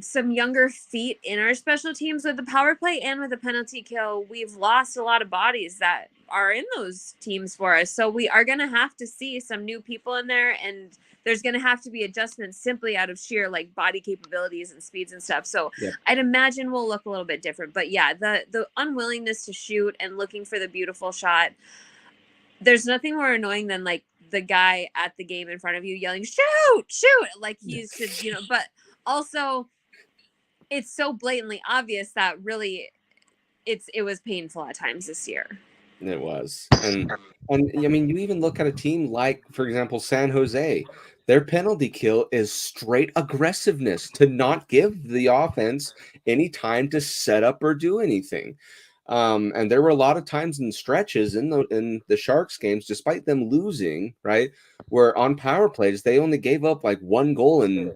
some younger feet in our special teams with the power play and with the penalty kill, we've lost a lot of bodies that are in those teams for us. So we are going to have to see some new people in there, and there's going to have to be adjustments simply out of sheer like body capabilities and speeds and stuff. So I'd imagine we'll look a little bit different. But yeah, the unwillingness to shoot and looking for the beautiful shot. There's nothing more annoying than like the guy at the game in front of you yelling, shoot, like he should, but also it's so blatantly obvious that really it was painful at times this year. It was. And I mean, you even look at a team like, for example, San Jose. Their penalty kill is straight aggressiveness to not give the offense any time to set up or do anything. And there were a lot of times in stretches in the Sharks games, despite them losing, right, where on power plays they only gave up like 1 goal in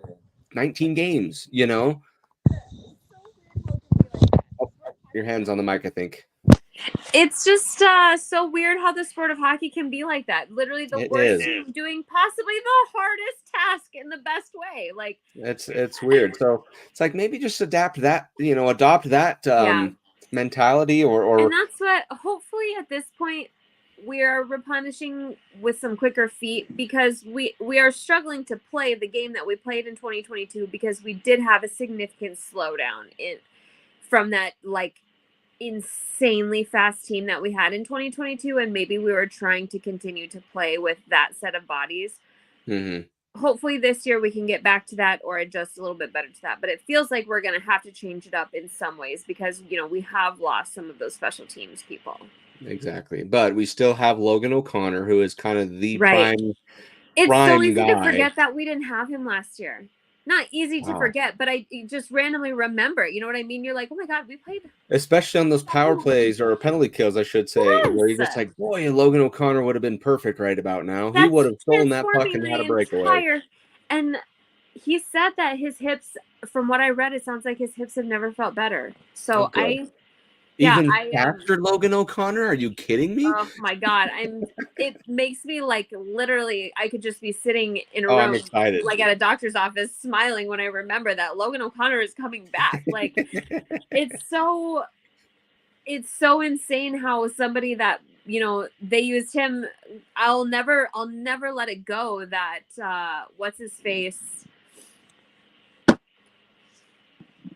19 games. You know, oh, your hands on the mic, I think. It's just so weird how the sport of hockey can be like that. Literally the It worst is. team doing possibly the hardest task in the best way. Like It's weird. So it's like maybe just adopt that yeah. mentality And or that's what hopefully at this point we are replenishing with some quicker feet, because we are struggling to play the game that we played in 2022 because we did have a significant slowdown from that like insanely fast team that we had in 2022, and maybe we were trying to continue to play with that set of bodies. Mhm. Hopefully this year we can get back to that or adjust a little bit better to that, but it feels like we're going to have to change it up in some ways because we have lost some of those special teams people. Exactly. But we still have Logan O'Connor, who is kind of the Right. It's so easy guy. to forget that we didn't have him last year. Not easy to forget, but I just randomly remember. You know what I mean? You're like, oh my God, we played. Especially on those power plays or penalty kills, I should say, where you're just like, boy, Logan O'Connor would have been perfect right about now. He would have stolen that puck and had a breakaway. And he said that his hips, from what I read, it sounds like his hips have never felt better. So Even faster Logan O'Connor? Are you kidding me? Oh my God. It makes me like literally I could just be sitting in a room I'm excited. like at a doctor's office smiling when I remember that Logan O'Connor is coming back. Like it's so insane how somebody that, they used him. I'll never let it go that what's his face?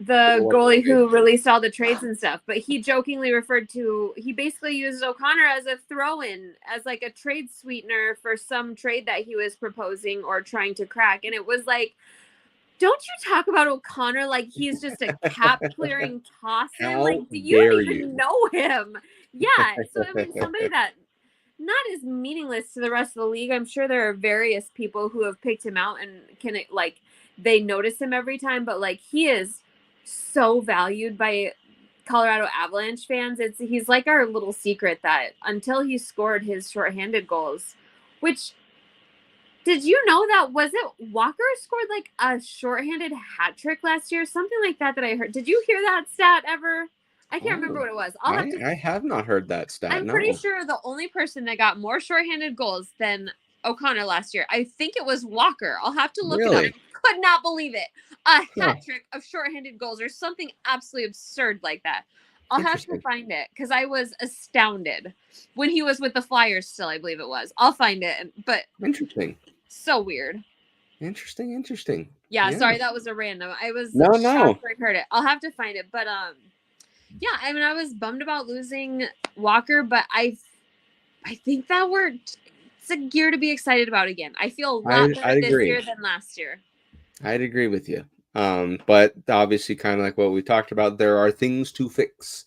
The goalie who released all the trades and stuff, but he jokingly he basically used O'Connor as a throw-in, as like a trade sweetener for some trade that he was proposing or trying to crack. And it was like, don't you talk about O'Connor like he's just a cap-clearing toss-in? Like, do you even know him? Yeah. So, I mean, somebody that not as meaningless to the rest of the league. I'm sure there are various people who have picked him out and they notice him every time, but like he is so valued by Colorado Avalanche fans. He's like our little secret that until he scored his shorthanded goals, which did you know that was it Walker scored like a shorthanded hat trick last year? Something like that I heard. Did you hear that stat ever? I can't remember what it was. I have not heard that stat. I'm pretty sure the only person that got more shorthanded goals than O'Connor last year, I think it was Walker. I'll have to look it up. I could not believe it. A hat trick of shorthanded goals or something absolutely absurd like that. I'll have to find it because I was astounded when he was with the Flyers still, I believe it was. I'll find it. But interesting. So weird. Interesting. Yeah, sorry, that was a random. I was shocked when I heard it. I'll have to find it. But yeah, I mean, I was bummed about losing Walker, but I think that it's a gear to be excited about again. I feel a lot better this year than last year. I'd agree with you. But obviously, kind of like what we talked about, there are things to fix.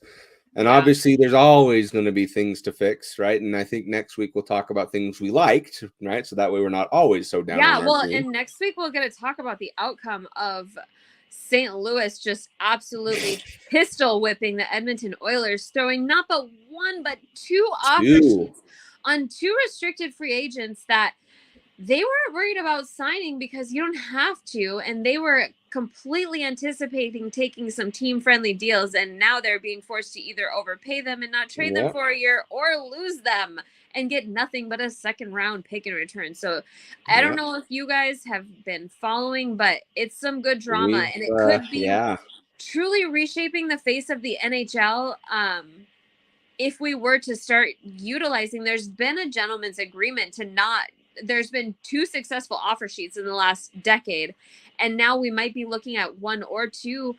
And obviously, there's always going to be things to fix, right? And I think next week we'll talk about things we liked, right? So that way we're not always so down. Yeah, well, and next week we're going to talk about the outcome of St. Louis just absolutely pistol whipping the Edmonton Oilers, throwing not but one but two offer sheets on two restricted free agents that they weren't worried about signing because you don't have to, and they were completely anticipating taking some team-friendly deals, and now they're being forced to either overpay them and not trade them for a year or lose them and get nothing but a second-round pick in return. So I don't know if you guys have been following, but it's some good drama, and it could be truly reshaping the face of the NHL. If we were to start utilizing, there's been a gentleman's agreement to not. There's been two successful offer sheets in the last decade, and now we might be looking at one or two.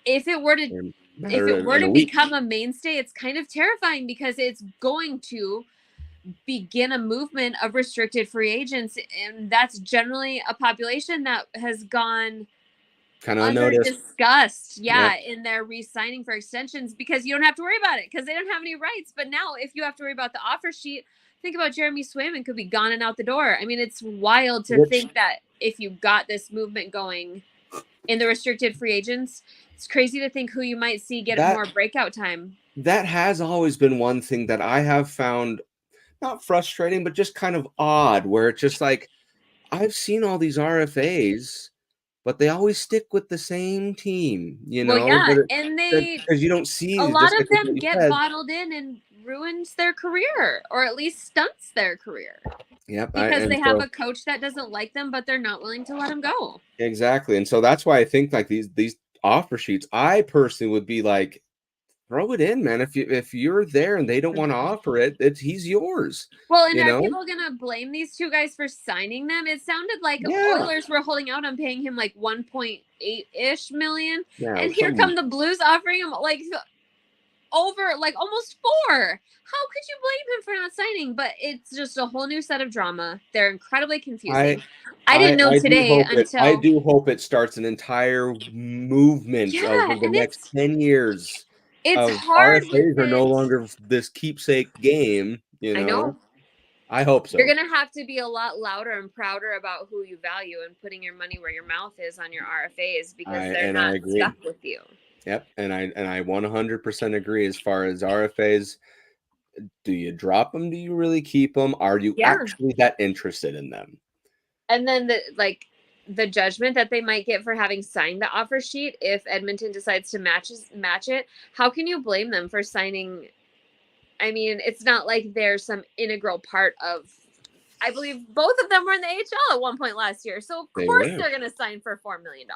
If it were to become a mainstay, it's kind of terrifying because it's going to begin a movement of restricted free agents, and that's generally a population that has gone kind of under unnoticed. discussed, Yep. in their re-signing for extensions because you don't have to worry about it because they don't have any rights. But now, if you have to worry about the offer sheet, think about Jeremy Swayman could be gone and out the door. I mean, it's wild to think that if you got this movement going in the restricted free agents, it's crazy to think who you might see get more breakout time. That has always been one thing that I have found not frustrating, but just kind of odd, where it's just like, I've seen all these RFAs, but they always stick with the same team, you know. Well, yeah, but and they because you don't see a lot just like of what them you get said. bottled in and ruins their career, or at least stunts their career. Yep, because they have a coach that doesn't like them, but they're not willing to let them go. Exactly, and so that's why I think like these offer sheets, I personally would be like, throw it in, man. If you're there and they don't want to offer it, he's yours. Well, and are people gonna blame these two guys for signing them? It sounded like Oilers were holding out on paying him like 1.8-ish million, and here come the Blues offering him like over like almost 4. How could you blame him for not signing? But it's just a whole new set of drama. They're incredibly confusing. I didn't know today until I do hope it starts an entire movement over the next 10 years. It's hard. RFAs are no longer this keepsake game, you know. I know. I hope so. You're gonna have to be a lot louder and prouder about who you value and putting your money where your mouth is on your RFAs because they're not stuck with you. Yep, and I 100% agree. As far as RFAs, do you drop them? Do you really keep them? Are you actually that interested in them? And then the judgment that they might get for having signed the offer sheet if Edmonton decides to match it. How can you blame them for signing? I mean, it's not like they're some integral part of. I believe both of them were in the AHL at one point last year, so of course they're going to sign for $4 million.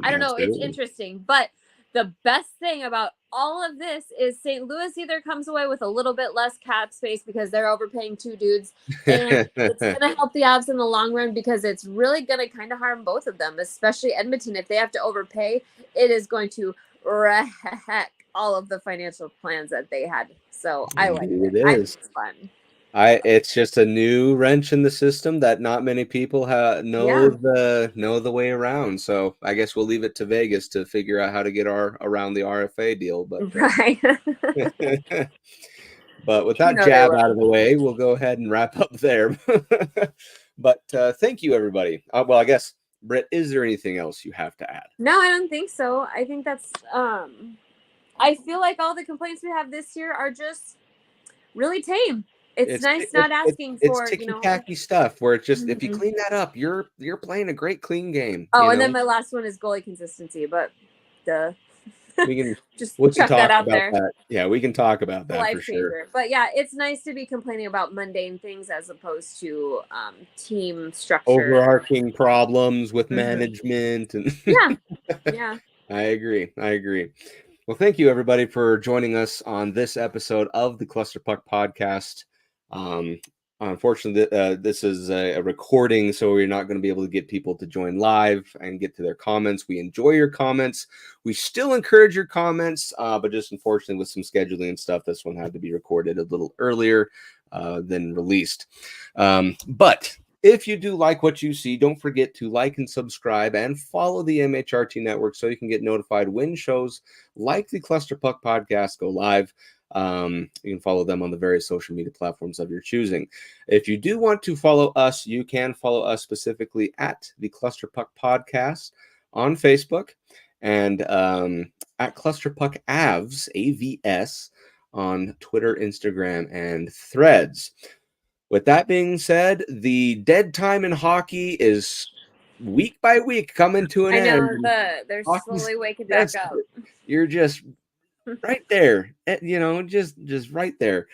I don't know. It's interesting, but the best thing about all of this is St. Louis either comes away with a little bit less cap space because they're overpaying 2 dudes, and it's going to help the Avs in the long run because it's really going to kind of harm both of them, especially Edmonton. If they have to overpay, it is going to wreck all of the financial plans that they had. So I like it. I think it's fun. It's just a new wrench in the system that not many people know the way around. So I guess we'll leave it to Vegas to figure out how to get around the RFA deal. But but with that jab out of the way, we'll go ahead and wrap up there. But thank you, everybody. Well, I guess, Britt, is there anything else you have to add? No, I don't think so. I think that's I feel like all the complaints we have this year are just really tame. It's nice not asking for, ticky-tacky stuff where it's just, if you clean that up, you're playing a great clean game. Oh, and then my last one is goalie consistency, but we can just chuck that out there. That. Yeah, we can talk about that for sure. But yeah, it's nice to be complaining about mundane things as opposed to team structure, overarching problems with management, and yeah. I agree. Well, thank you, everybody, for joining us on this episode of the Cluster Puck Podcast. Unfortunately, this is a recording, so we're not going to be able to get people to join live and get to their comments. We enjoy your comments. We still encourage your comments, but just unfortunately with some scheduling and stuff, this one had to be recorded a little earlier than released. But if you do like what you see, don't forget to like and subscribe and follow the MHRT network so you can get notified when shows like the Cluster Puck Podcast go live. You can follow them on the various social media platforms of your choosing. If you do want to follow us, you can follow us specifically at the Cluster Puck Podcast on Facebook and at Cluster Puck Avs, AVS, on Twitter, Instagram, and Threads. With that being said, the dead time in hockey is week by week coming to an end. They're slowly waking back up. You're just right there, just right there.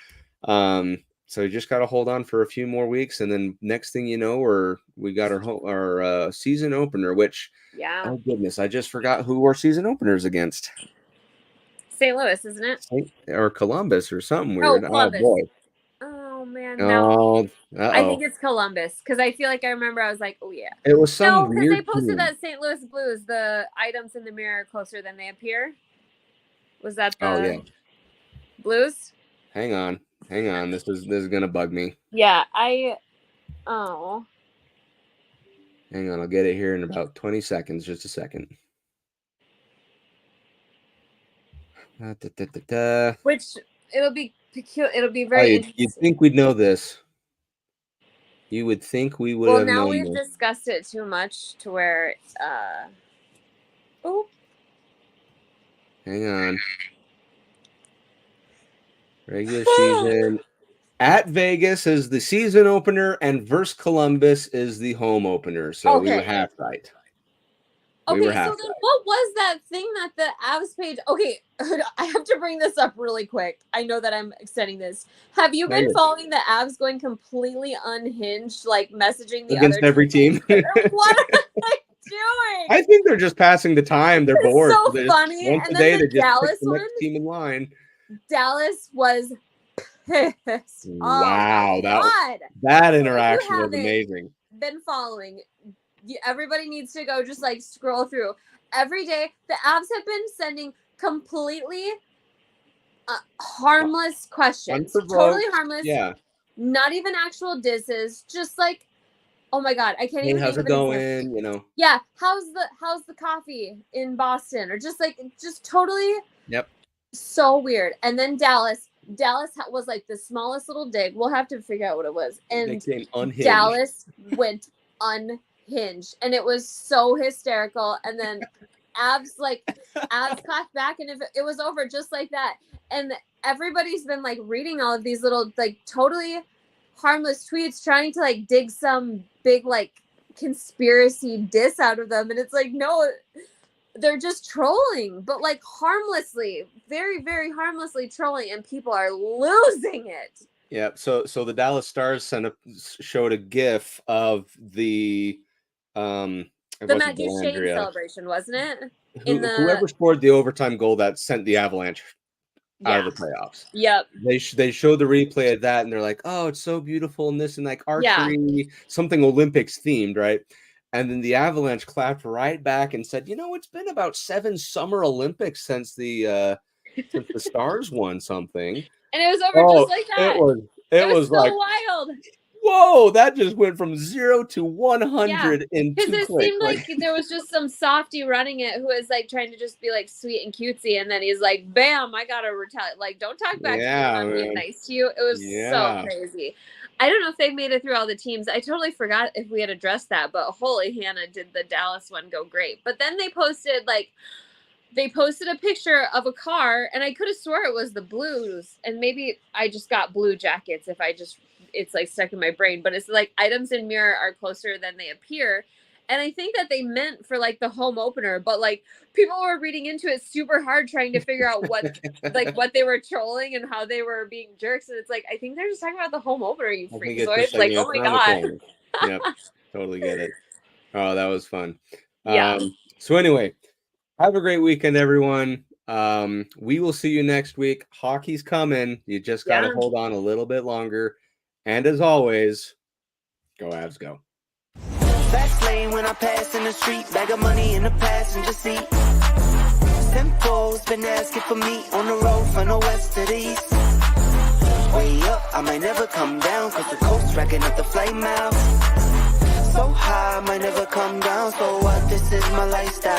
So you just got to hold on for a few more weeks, and then next thing you know, we got our season opener. Which, oh goodness, I just forgot who our season opener is against. St. Louis, isn't it? Or Columbus, or something weird. Columbus. Oh boy. Oh man, no. I think it's Columbus because I feel like I remember I was like, oh yeah. It was some weird. No, because they posted that St. Louis Blues. The items in the mirror are closer than they appear. Was that the Blues? Hang on. This is gonna bug me. Yeah, Hang on, I'll get it here in about 20 seconds. Just a second. Which it'll be peculiar. It'll be very interesting. You'd think we'd know this. You would think we would Well, have now known we've this. discussed it too much to where. Oh. Hang on. Regular season at Vegas is the season opener, and versus Columbus is the home opener. So we were half right. Okay, so then what was that thing that the Avs page? Okay, I have to bring this up really quick. I know that I'm extending this. Have you been following the Avs going completely unhinged, like messaging the against other every team? What are they doing? I think they're just passing the time. They're bored. So funny. Once And a then day, the they just Dallas pick the one. next team in line. Dallas was pissed. Wow, Oh, that interaction was amazing. Been following. Everybody needs to go just like scroll through every day. The Avs have been sending completely harmless questions, totally harmless. Yeah, not even actual disses. Just like, oh my god, I can't even. How's it going? You know. Yeah, how's the coffee in Boston? Or just totally. Yep. So weird. And then Dallas was like the smallest little dig. We'll have to figure out what it was. And Dallas went unhinged, and it was so hysterical. And then Avs clapped back, and it was over just like that. And everybody's been like reading all of these little like totally harmless tweets, trying to like dig some big like conspiracy diss out of them, and it's like, no, they're just trolling, but like harmlessly, very, very harmlessly trolling, and people are losing it. Yeah. So the Dallas Stars showed a GIF of the Matt Duchene celebration, wasn't it? Whoever scored the overtime goal that sent the Avalanche out of the playoffs. Yep. They showed the replay of that, and they're like, "Oh, it's so beautiful," and this and like archery, something Olympics themed, right? And then the Avalanche clapped right back and said, it's been about 7 Summer Olympics since the Stars won something. And it was over just like that. It was so like wild. Whoa, that just went from 0 to 100 in 2 clicks. Because it seemed like there was just some softy running it who was like trying to just be like sweet and cutesy, and then he's like, bam, I gotta retaliate. Like, don't talk back to me. I'm being nice to you. It was so crazy. I don't know if they've made it through all the teams. I totally forgot if we had addressed that, but holy Hannah, did the Dallas one go great. But then they posted a picture of a car, and I could have swore it was the Blues, and maybe I just got Blue Jackets it's like stuck in my brain, but it's like items in mirror are closer than they appear. And I think that they meant for like the home opener, but like people were reading into it super hard, trying to figure out what they were trolling and how they were being jerks. And it's like, I think they're just talking about the home opener, you freakazoids. Like, oh my god. Yep, totally get it. Oh, that was fun. Yeah. So anyway, have a great weekend, everyone. We will see you next week. Hockey's coming. You just got to hold on a little bit longer. And as always, go Avs, go. Fast lane when I pass in the street, bag of money in the passenger seat. Simcoe's been asking for me on the road from the west to the east. Way up, I might never come down, cause the coast's racking up the flight miles. So high, I might never come down, so what, this is my lifestyle.